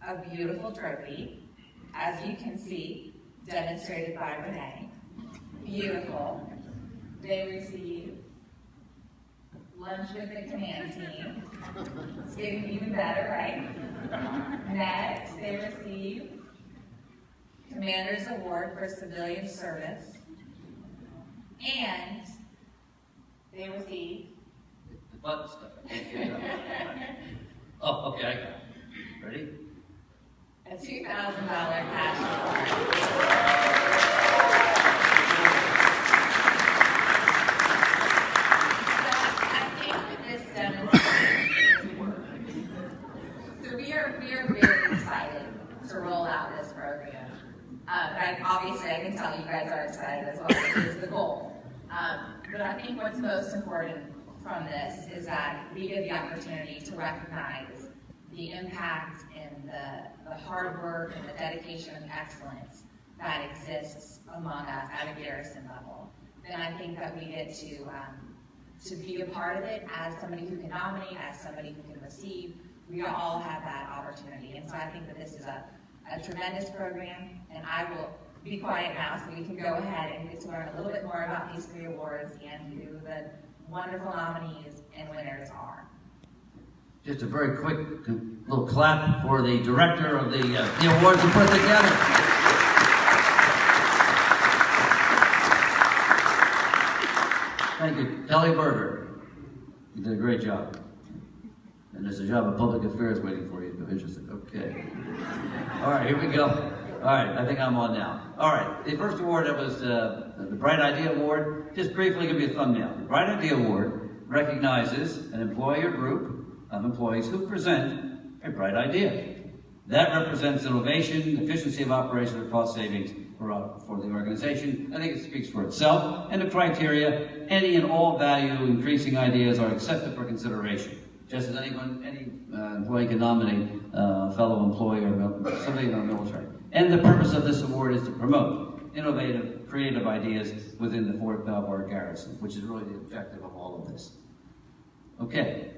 A beautiful trophy, as you can see, demonstrated by Renee. Beautiful. They receive lunch with the command team. It's getting even better, right? Next, they receive Commander's Award for Civilian Service. And they receive the button stuff. Oh, okay, I got it. Ready? a $2,000 cash award. So I think that this demonstrates. So we are very excited to roll out this program. Obviously, I can tell you guys are excited as well, which is the goal. But I think what's most important from this is that we get the opportunity to recognize the impact and the hard work and the dedication and excellence that exists among us at a garrison level. And I think that we get to be a part of it as somebody who can nominate, as somebody who can receive. We all have that opportunity. And so I think that this is a tremendous program, and I will be quiet now so we can go ahead and get to learn a little bit more about these 3 awards and who the wonderful nominees and winners are. Just a very quick little clap for the director of the awards who put together. Thank you, Kelly Berger. You did a great job. And there's a job of public affairs waiting for you if you're interested. Okay. All right, here we go. All right, I think I'm on now. All right, the first award, that was the Bright Idea Award. Just briefly give you a thumbnail. The Bright Idea Award recognizes an employee or group of employees who present a bright idea. That represents innovation, efficiency of operation, or cost savings for the organization. I think it speaks for itself. And the criteria, any and all value increasing ideas are accepted for consideration. Just as any employee can nominate a fellow employee or somebody in our military. And the purpose of this award is to promote innovative, creative ideas within the Fort Belvoir garrison, which is really the objective of all of this. Okay.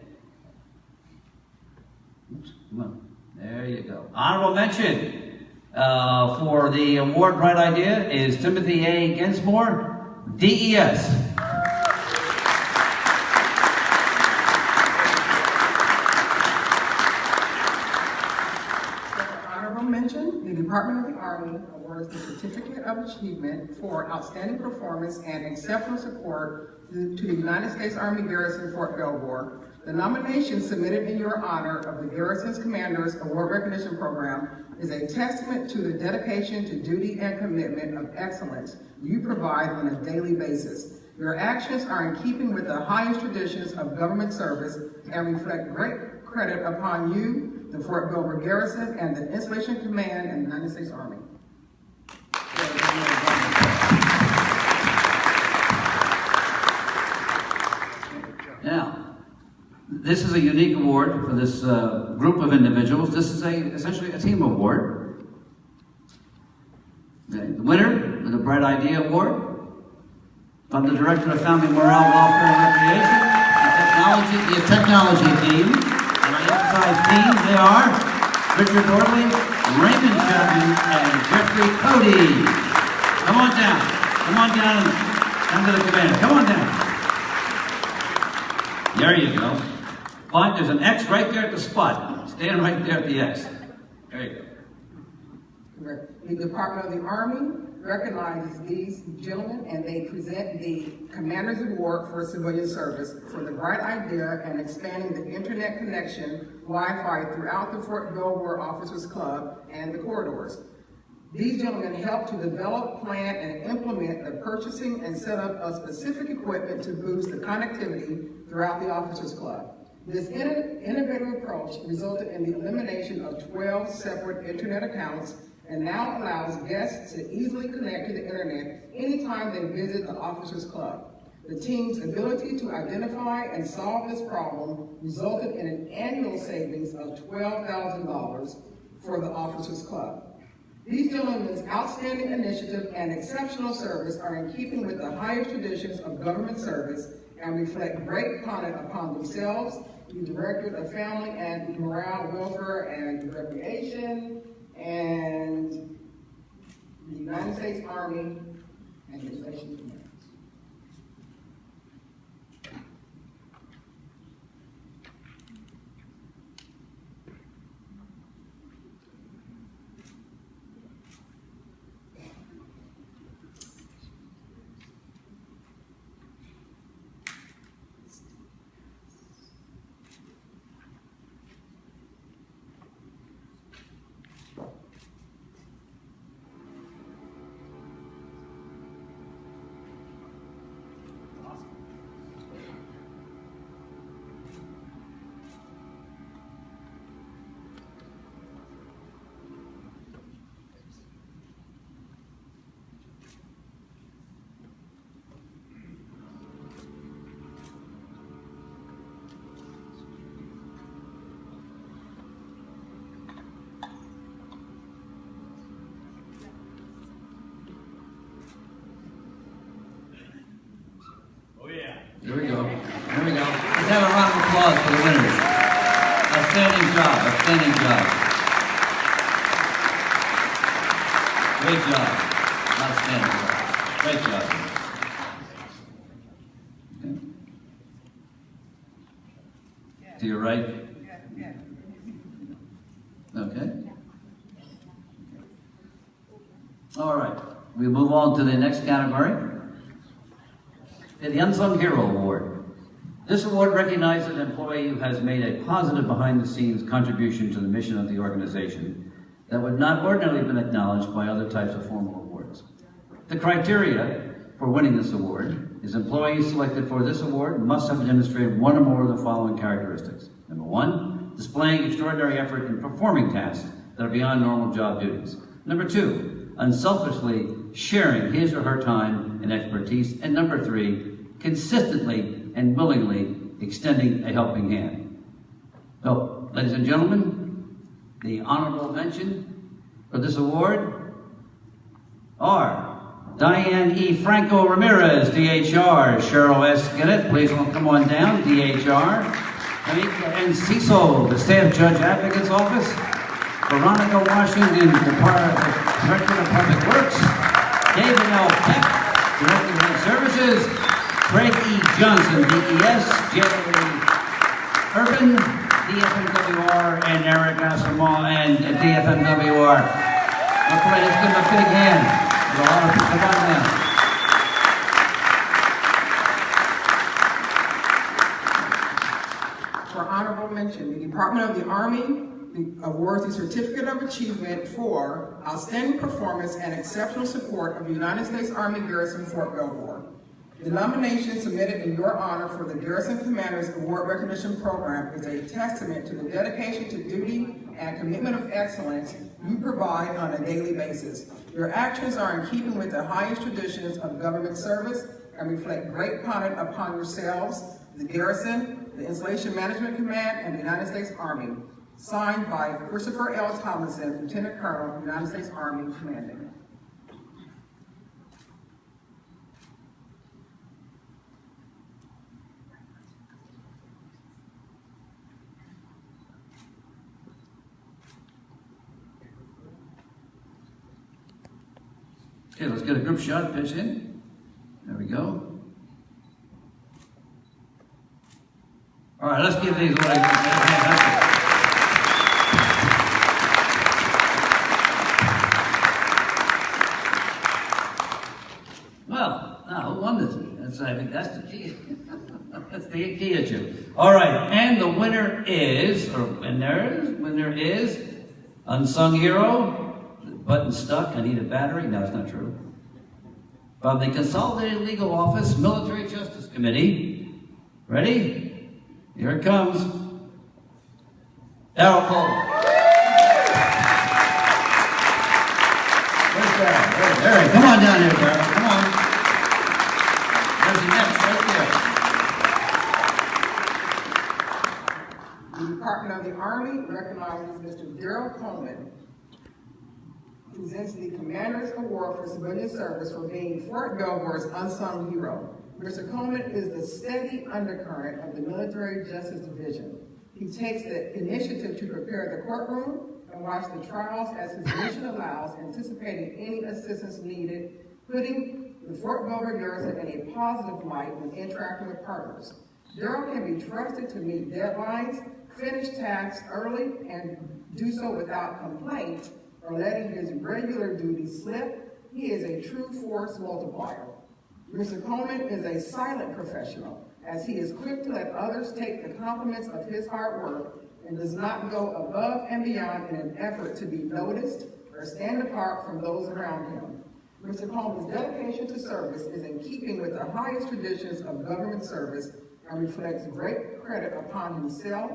Oops, come on. There you go. Honorable mention for the award Bright Idea is Timothy A. Gensmore, DES. The Department of the Army awards the Certificate of Achievement for Outstanding Performance and Exceptional Support to the United States Army Garrison, Fort Belvoir. The nomination submitted in your honor of the Garrison's Commanders Award Recognition Program is a testament to the dedication to duty and commitment of excellence you provide on a daily basis. Your actions are in keeping with the highest traditions of government service and reflect great credit upon you, the Fort Belvoir Garrison, and the Installation Command in the United States Army. This is a unique award for this group of individuals. This is essentially a team award. Okay. The winner of the Bright Idea Award from the Director of Family Morale, Welfare, and Recreation, the technology team, and I emphasize teams, they are Richard Orley, Raymond Chapman, and Jeffrey Cody. Come on down. Come on down and come to the commander. Come on down. There you go. Fine, there's an X right there at the spot. Stand right there at the X. There you go. The Department of the Army recognizes these gentlemen and they present the Commander's Award for Civilian Service for the bright idea and expanding the internet connection, Wi-Fi throughout the Fort Belvoir Officers Club and the corridors. These gentlemen help to develop, plan, and implement the purchasing and setup of specific equipment to boost the connectivity throughout the Officers Club. This innovative approach resulted in the elimination of 12 separate internet accounts and now allows guests to easily connect to the internet anytime they visit the Officers Club. The team's ability to identify and solve this problem resulted in an annual savings of $12,000 for the Officers Club. These gentlemen's outstanding initiative and exceptional service are in keeping with the highest traditions of government service and reflect great honor upon themselves, the Director of Family and Morale, Welfare, and Recreation, and the United States Army and the Station Command. Here we go. Here we go. Let's have a round of applause for the winners. Outstanding job. Outstanding job. Great job. Outstanding job. Great job. Okay. To your right. Okay. All right. We move on to the next category. The Unsung Hero Award. This award recognizes an employee who has made a positive behind-the-scenes contribution to the mission of the organization that would not ordinarily have been acknowledged by other types of formal awards. The criteria for winning this award is employees selected for this award must have demonstrated one or more of the following characteristics. Number one, displaying extraordinary effort in performing tasks that are beyond normal job duties. Number two, unselfishly sharing his or her time and expertise. And number three, consistently and willingly extending a helping hand. So, ladies and gentlemen, the honorable mention for this award are Diane E. Franco Ramirez, DHR, Cheryl S. Ginnett, please come on down, DHR, and Cecil, the Staff Judge Advocate's Office, Veronica Washington, Director of Public Works, David L. Peck, Director of Health Services, Craig E. Johnson, DES, Jerry Urban, DFMWR, and Eric Asamoah, and DFMWR. Okay, let's give them a big hand. There's a lot of people down there. For honorable mention, the Department of the Army awards the Certificate of Achievement for Outstanding Performance and Exceptional Support of the United States Army Garrison Fort Belvoir. The nomination submitted in your honor for the Garrison Commander's Award Recognition Program is a testament to the dedication to duty and commitment of excellence you provide on a daily basis. Your actions are in keeping with the highest traditions of government service and reflect great honor upon yourselves, the Garrison, the Installation Management Command, and the United States Army. Signed by Christopher L. Tomlinson, Lieutenant Colonel, United States Army, commanding. Okay, let's get a group shot, pitch in. There we go. All right, let's give these away. Well, now who won this? I think that's the key. That's the key issue. All right, and the winner is, winner is Unsung Hero, button stuck, I need a battery. No, it's not true. From the Consolidated Legal Office, Military Justice Committee. Ready? Here it comes. Darryl Cole. Where's Darryl? There, come on down here, Darryl. Come on. There's the next right The Department of the Army recognizes Mr. Darryl Coleman, presents the Commander's Award for Civilian Service for being Fort Belvoir's unsung hero. Mr. Coleman is the steady undercurrent of the Military Justice Division. He takes the initiative to prepare the courtroom and watch the trials as his mission allows, anticipating any assistance needed, putting the Fort Belvoir garrison in a positive light when interacting with partners. Darryl can be trusted to meet deadlines, finish tasks early, and do so without complaint or letting his regular duties slip. He is a true force multiplier. Mr. Coleman is a silent professional, as he is quick to let others take the compliments of his hard work and does not go above and beyond in an effort to be noticed or stand apart from those around him. Mr. Coleman's dedication to service is in keeping with the highest traditions of government service and reflects great credit upon himself,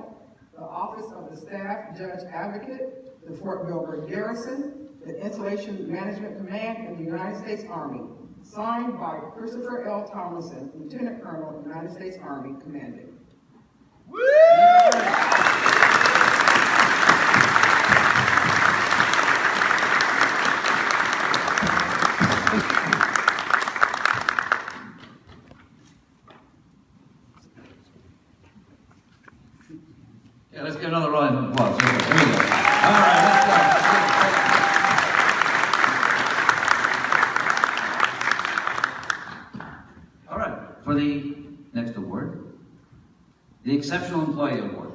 the Office of the Staff Judge Advocate, the Fort Belvoir Garrison, the Installation Management Command, and the United States Army. Signed by Christopher L. Tomlinson, Lieutenant Colonel, United States Army, commanding. Woo! Yeah, let's get another round of applause. There we go. All right, let's go. All right, for the next award, the Exceptional Employee Award.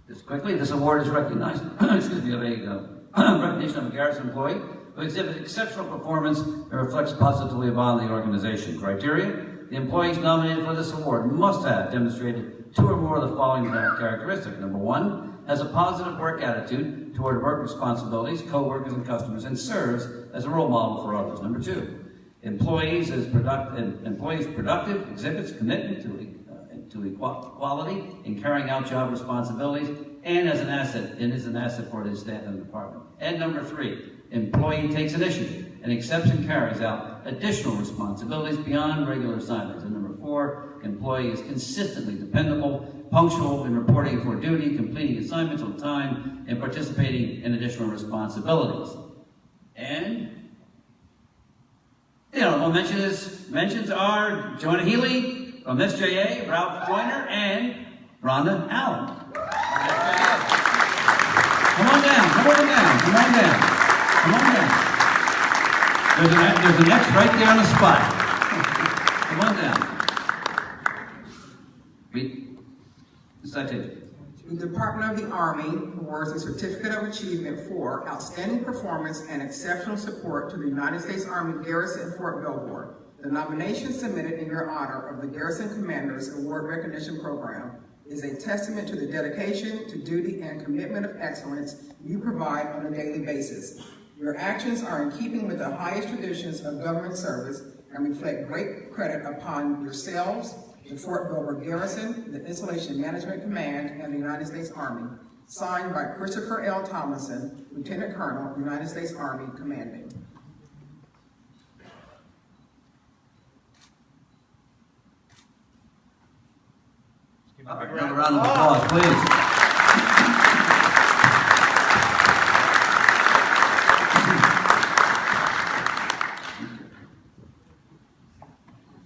Just quickly, this award is recognized, excuse me, of a recognition of a garrison employee who exhibits exceptional performance and reflects positively upon the organization. Criteria: the employees nominated for this award must have demonstrated 2 or more of the following characteristics. Number 1, has a positive work attitude toward work responsibilities, co-workers, and customers, and serves as a role model for others. Number 2, employees productive, exhibits commitment to equality in carrying out job responsibilities, and is an asset for the staff and the department. And number 3, employee takes initiative and accepts and carries out additional responsibilities beyond regular assignments. And number 4, employee is consistently dependable, punctual in reporting for duty, completing assignments on time, and participating in additional responsibilities. And the honorable mentions are Joanna Healy from SJA, Ralph Joyner, and Rhonda Allen. Come on down, come on down, come on down, come on down. There's an X right there on the spot. Come on down. Read the citation. The Department of the Army awards a Certificate of Achievement for outstanding performance and exceptional support to the United States Army Garrison Fort Belvoir. The nomination submitted in your honor of the Garrison Commander's Award Recognition Program is a testament to the dedication to duty and commitment of excellence you provide on a daily basis. Your actions are in keeping with the highest traditions of government service and reflect great credit upon yourselves, the Fort Belvoir Garrison, the Installation Management Command, and the United States Army. Signed by Christopher L. Tomlinson, Lieutenant Colonel, United States Army, commanding. Give Another round of applause, please.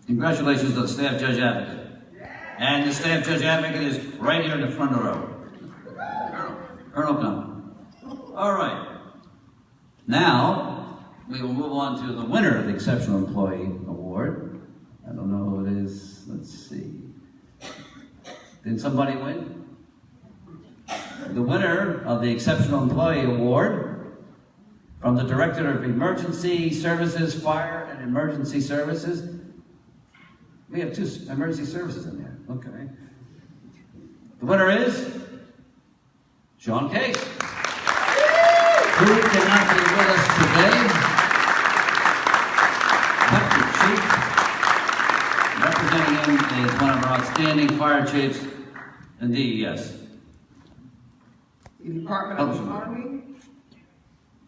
Congratulations to the staff judge advocate. And the staff judge advocate is right here in the front row. Colonel Come. All right. Now, we will move on to the winner of the Exceptional Employee Award. I don't know who it is. Let's see. Did somebody win? The winner of the Exceptional Employee Award from the Director of Emergency Services, Fire and Emergency Services. We have 2 emergency services in there. Okay. The winner is Sean Case, who cannot be with us today. Deputy Chief, representing him is one of our outstanding fire chiefs in DES. The Department of the Army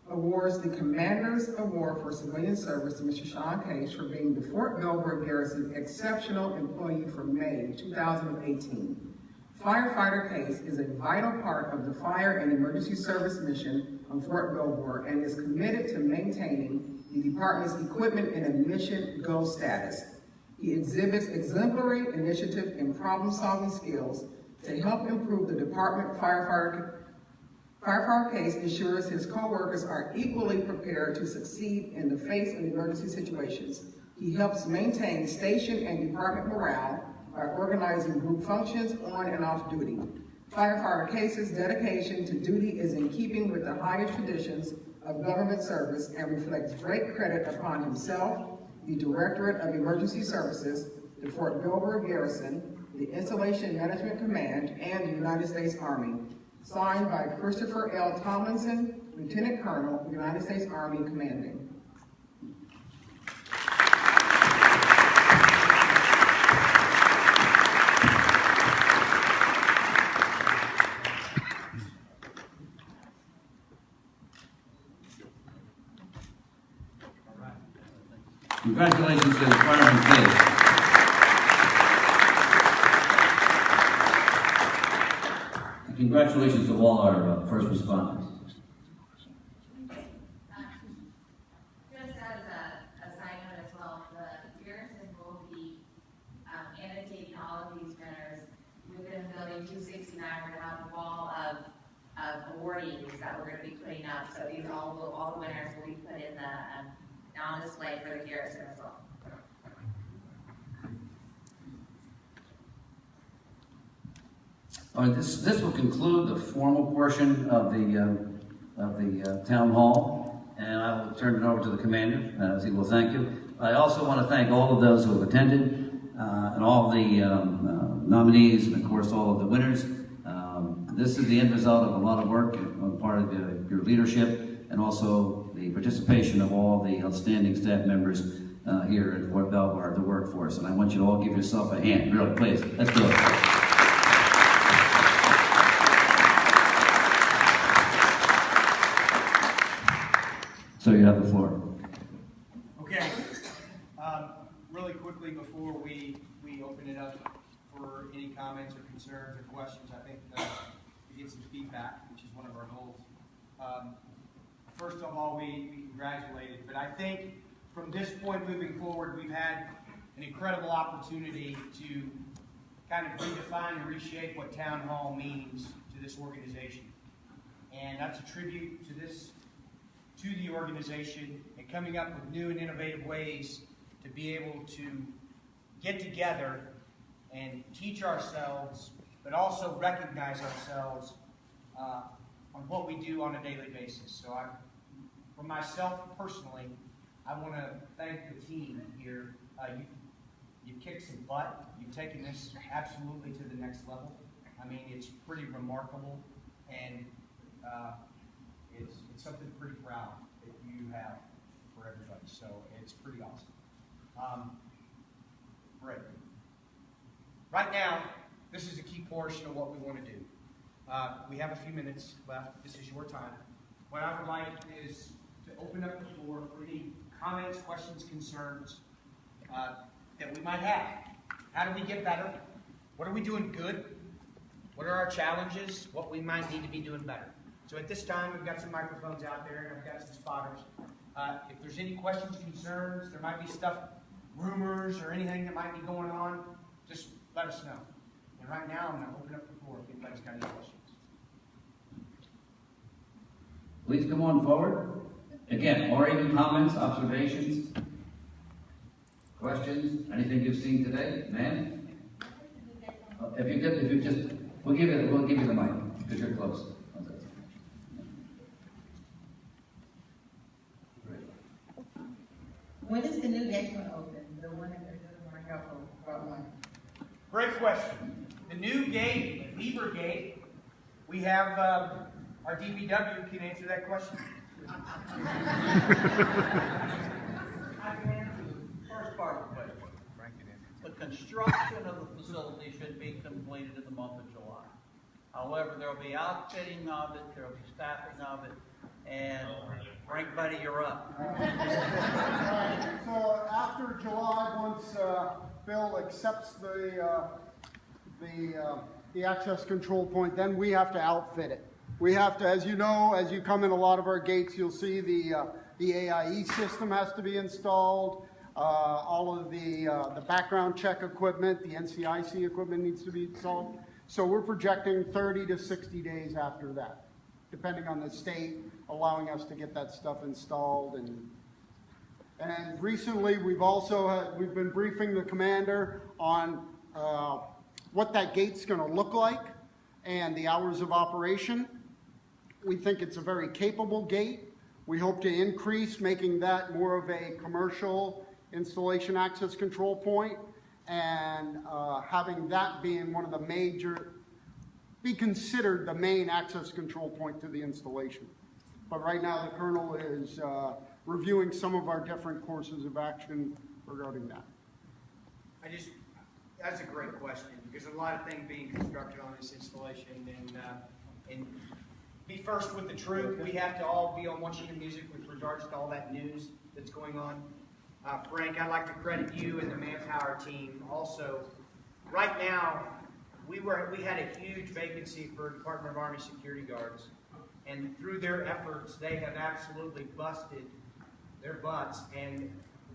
awards the Commander's Award for Civilian Service to Mr. Sean Case for being the Fort Belvoir Garrison Exceptional Employee for May 2018. Firefighter Case is a vital part of the fire and emergency service mission on Fort Belvoir and is committed to maintaining the department's equipment in a mission goal status. He exhibits exemplary initiative and problem-solving skills to help improve the department. Firefighter Case ensures his co-workers are equally prepared to succeed in the face of emergency situations. He helps maintain station and department morale by organizing group functions on and off duty. Firefighter Case's dedication to duty is in keeping with the highest traditions of government service and reflects great credit upon himself, the Directorate of Emergency Services, the Fort Belvoir Garrison, the Installation Management Command, and the United States Army. Signed by Christopher L. Tomlinson, Lieutenant Colonel, United States Army Commanding. Congratulations to the Fireman Case. And congratulations to all our first responders. Just as a side note as well, the garrison will be annotating all of these winners within building 269. We're going to have a wall of awardees that we're going to be putting up. So these all the winners will be put in the on display for the garrison as well. All right, this will conclude the formal portion of the town hall, and I will turn it over to the commander. As he will thank you. I also want to thank all of those who have attended, and all the nominees, and of course all of the winners. This is the end result of a lot of work on the part of your leadership, and also the participation of all the outstanding staff members here at Fort Belvoir, the workforce. And I want you to all give yourself a hand, really, please. Let's do it. So you have the floor. Okay. Really quickly before we open it up for any comments or concerns or questions, I think to get some feedback, which is one of our goals. First of all, we congratulated, but I think from this point moving forward, we've had an incredible opportunity to kind of redefine and reshape what town hall means to this organization. And that's a tribute to the organization and coming up with new and innovative ways to be able to get together and teach ourselves, but also recognize ourselves on what we do on a daily basis. So for myself personally, I want to thank the team here. You've kicked some butt. You've taken this absolutely to the next level. I mean, it's pretty remarkable, and it's something pretty proud that you have for everybody. So it's pretty awesome. Great. Right now, this is a key portion of what we want to do. We have a few minutes left. This is your time. What I would like is to open up the floor for any comments, questions, concerns that we might have. How do we get better? What are we doing good? What are our challenges? What we might need to be doing better. So at this time, we've got some microphones out there, and I've got some spotters. If there's any questions, concerns, there might be stuff, rumors, or anything that might be going on, just let us know. And right now, I'm going to open up the floor if anybody's got any questions. Please come on forward. Again, or even comments, observations, questions, anything you've seen today, ma'am? If you just, we'll give you the mic because you're close. When is the new gate going to open? The one that they're doing right now for about one. Great question. The new gate, the Weber gate, we have our DPW can answer that question. I can answer the first part of the question. The construction of the facility should be completed in the month of July. However, there will be outfitting of it, there will be staffing of it, and Frank Buddy, you're up. So after July, once Bill accepts the access control point, then we have to outfit it. We have to, as you know, as you come in a lot of our gates, you'll see the AIE system has to be installed. All of the background check equipment, the NCIC equipment needs to be installed. So we're projecting 30 to 60 days after that, depending on the state allowing us to get that stuff installed. And recently we've been briefing the commander on what that gate's going to look like and the hours of operation. We think it's a very capable gate. We hope to increase making that more of a commercial installation access control point, and having that being one of the be considered the main access control point to the installation. But right now the Colonel is reviewing some of our different courses of action regarding that. That's a great question, because a lot of things being constructed on this installation, and be first with the truth. We have to all be on one sheet of music with regards to all that news that's going on. Frank, I'd like to credit you and the manpower team also. Right now, we had a huge vacancy for Department of Army security guards, and through their efforts, they have absolutely busted their butts, and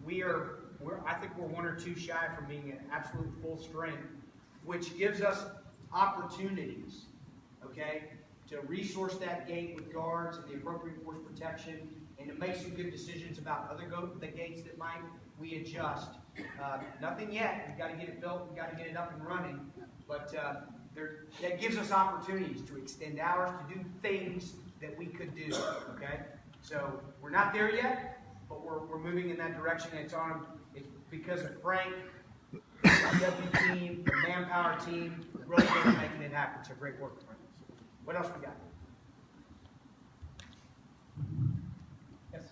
I think we're one or two shy from being at absolute full strength, which gives us opportunities, okay, to resource that gate with guards and the appropriate force protection, and to make some good decisions about other the gates that we adjust. Nothing yet. We've got to get it built. We've got to get it up and running. But that gives us opportunities to extend hours, to do things that we could do. Okay. So we're not there yet, but we're moving in that direction. It's because of Frank, the DPW team, the manpower team, really making it happen. So great work, Frank. What else we got? Yes.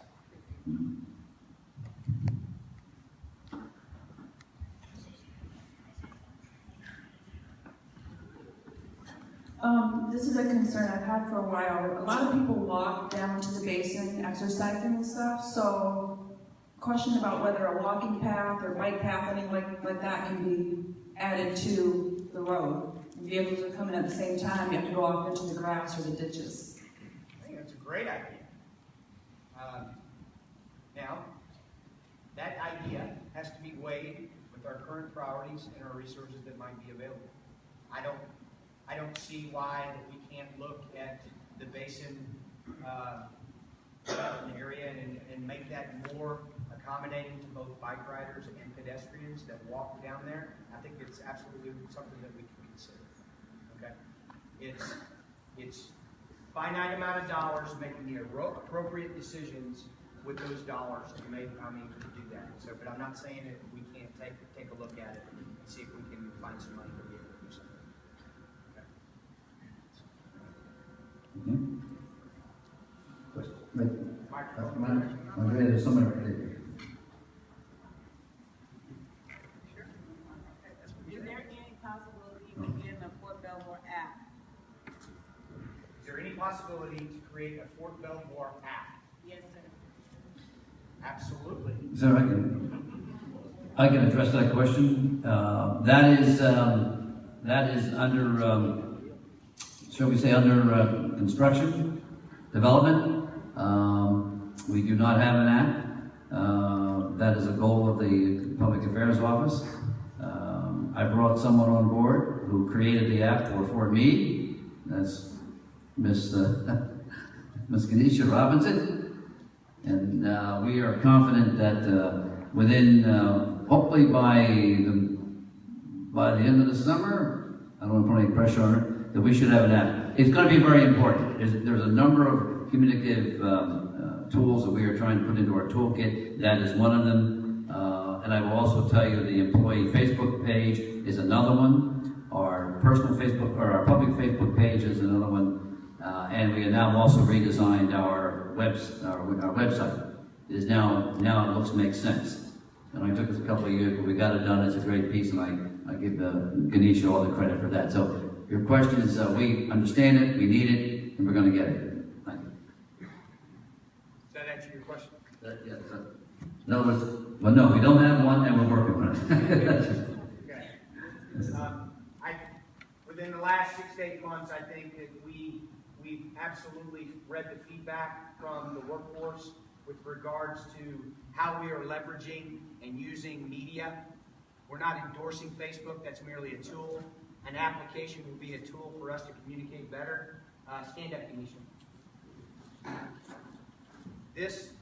This is a concern I've had for a while. A lot of people walk down to the basin exercising and stuff, so question about whether a walking path or bike path, anything like that can be added to the road. Vehicles are coming at the same time, you have to go off into the grass or the ditches. I think that's a great idea. Now, that idea has to be weighed with our current priorities and our resources that might be available. I don't see why that we can't look at the basin area and make that more accommodating to both bike riders and pedestrians that walk down there. I think it's absolutely something that we can consider. Okay, it's finite amount of dollars, making the appropriate decisions with those dollars to do that. So, but I'm not saying that we can't take a look at it and see if we can find some money to be able to do something. There's somebody right there. Is there any possibility you can get a Fort Belvoir app? Is there any possibility to create a Fort Belvoir app? Yes, sir. Absolutely. So I can address that question. That is under shall we say, under construction, development. We do not have an app. That is a goal of the Public Affairs Office. I brought someone on board who created the app for me. That's Miss Ganesha Robinson. And we are confident that within, hopefully by the end of the summer, I don't want to put any pressure on her, that we should have an app. It's going to be very important. There's a number of communicative tools that we are trying to put into our toolkit. That is one of them. And I will also tell you the employee Facebook page is another one. Our personal Facebook, or our public Facebook page is another one. And we have now also redesigned our website. It is now it looks makes sense. And it took us a couple of years, but we got it done. It's a great piece, and I give Ganesha all the credit for that. So your question is, we understand it, we need it, and we're going to get it. Thank you. Does that answer your question? Yes. No, no, we don't have one, and we're working on it. Okay. Within the last 6 to 8 months, I think that we've absolutely read the feedback from the workforce with regards to how we are leveraging and using media. We're not endorsing Facebook. That's merely a tool. An application will be a tool for us to communicate better. Stand up, Ganesha.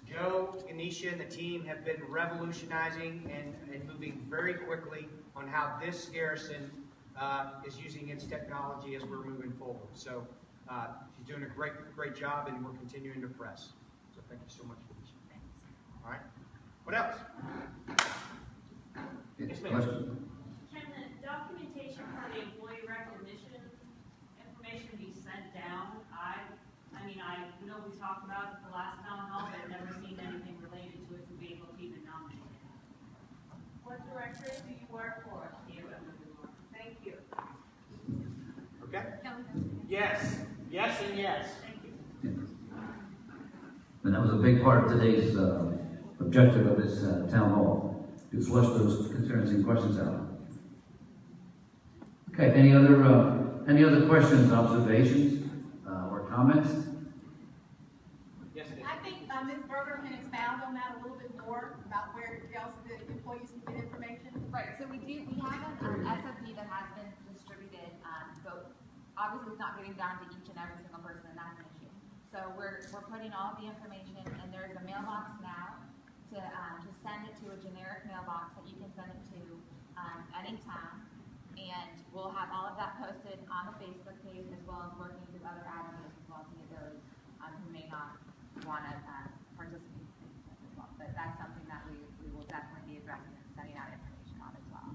Joe, Ganesha, and the team have been revolutionizing and moving very quickly on how this garrison is using its technology as we're moving forward. So she's doing a great job, and we're continuing to press. So thank you so much, Ganesha. All right. What else? Yes, ma'am. Can the documentation for the employee recognition information be sent down? I know we talked about it the last town hall, but I've never seen anything related to it to be able to even nominate it. What directorate do you work for? Thank you. Okay. Yes. Yes and yes. Thank you. And that was a big part of today's objective of this town hall, to flush those concerns and questions out. Okay, any other questions, observations, or comments? Yes, it is. I think Ms. Berger can expound on that a little bit more about where else the employees can get information. Right, so we have an SOP that has been distributed, but obviously it's not getting down to each and every single person, and that's an issue. So we're putting all the information, and there's a mailbox now to send it to a generic mailbox that you can send it to anytime. And we'll have all of that posted on the Facebook page, as well as working through other avenues as well to get those who may not want to participate in Facebook as well. But that's something that we will definitely be addressing and sending out information on as well.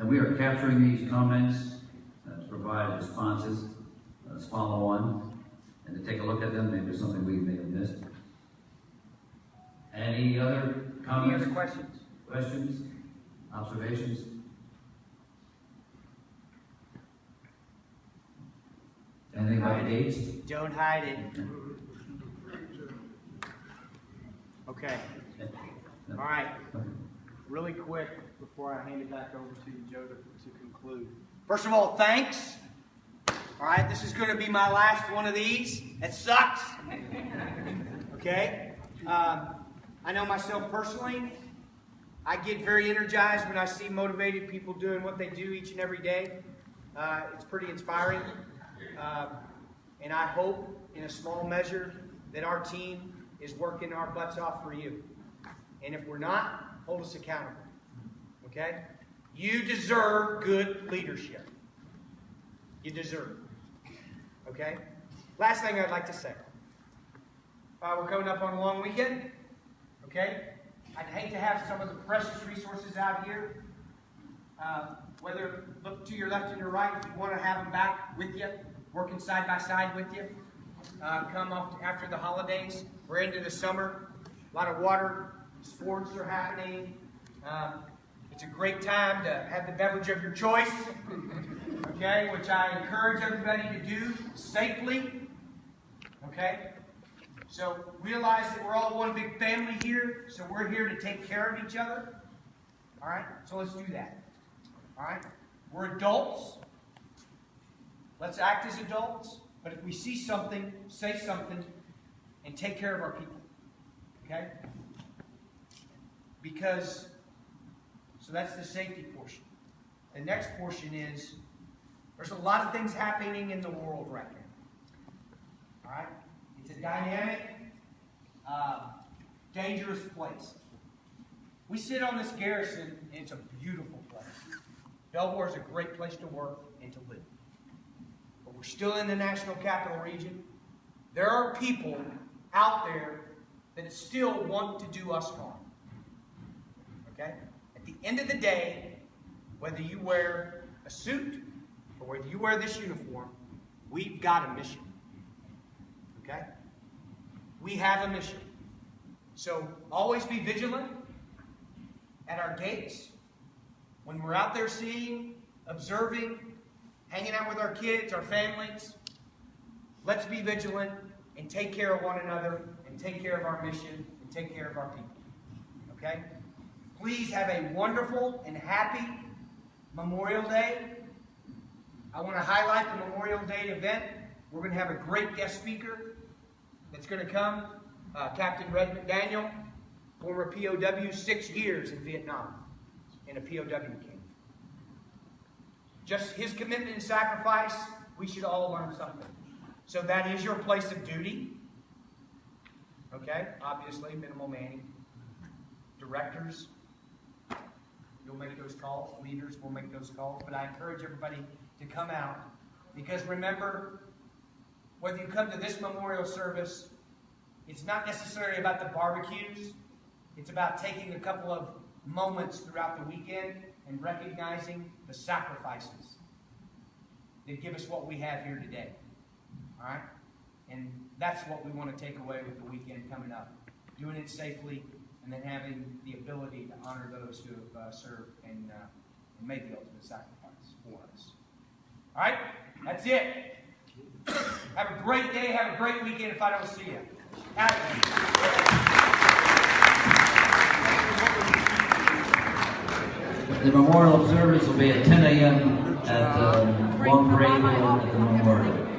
And we are capturing these comments to provide responses, follow on, and to take a look at them. Maybe there's something we may have missed. Any other comments? Any other questions? Questions? Observations? Anything about the dates? Don't hide it. Okay. All right. Really quick before I hand it back over to you, Joe, to conclude. First of all, thanks. All right, this is going to be my last one of these. It sucks. Okay. I know myself personally. I get very energized when I see motivated people doing what they do each and every day. It's pretty inspiring. And I hope, in a small measure, that our team is working our butts off for you. And if we're not, hold us accountable. Okay? You deserve good leadership. You deserve it. Okay? Last thing I'd like to say. We're coming up on a long weekend. Okay? I'd hate to have some of the precious resources out here. Whether look to your left and your right, if you want to have them back with you, working side by side with you. Come up after the holidays. We're into the summer. A lot of water sports are happening. It's a great time to have the beverage of your choice. Okay, which I encourage everybody to do safely. Okay? So realize that we're all one big family here, so we're here to take care of each other. All right? So let's do that. All right? We're adults. Let's act as adults, but if we see something, say something, and take care of our people. Okay? Because, so that's the safety portion. The next portion is, there's a lot of things happening in the world right now. All right? It's a dynamic, dangerous place. We sit on this garrison, and it's a beautiful place. Belvoir is a great place to work and to live. But we're still in the National Capital Region. There are people out there that still want to do us harm. Okay? At the end of the day, whether you wear a suit or whether you wear this uniform, we've got a mission. Okay? We have a mission. So always be vigilant at our gates. When we're out there seeing, observing, hanging out with our kids, our families, let's be vigilant and take care of one another and take care of our mission and take care of our people. Okay? Please have a wonderful and happy Memorial Day. I want to highlight the Memorial Day event. We're going to have a great guest speaker that's going to come, Captain Red McDaniel, former POW, 6 years in Vietnam, in a POW camp. Just his commitment and sacrifice, we should all learn something. So that is your place of duty. Okay? Obviously, minimal manning. Directors, you'll make those calls. Leaders will make those calls. But I encourage everybody to come out. Because remember, whether you come to this memorial service, it's not necessarily about the barbecues. It's about taking a couple of moments throughout the weekend and recognizing the sacrifices that give us what we have here today. All right? And that's what we want to take away with the weekend coming up. Doing it safely and then having the ability to honor those who have served and made the ultimate sacrifice for us. All right? That's it. Have a great day. Have a great weekend if I don't see you. The memorial service will be at 10 a.m. at the Long Parade Field at the memorial.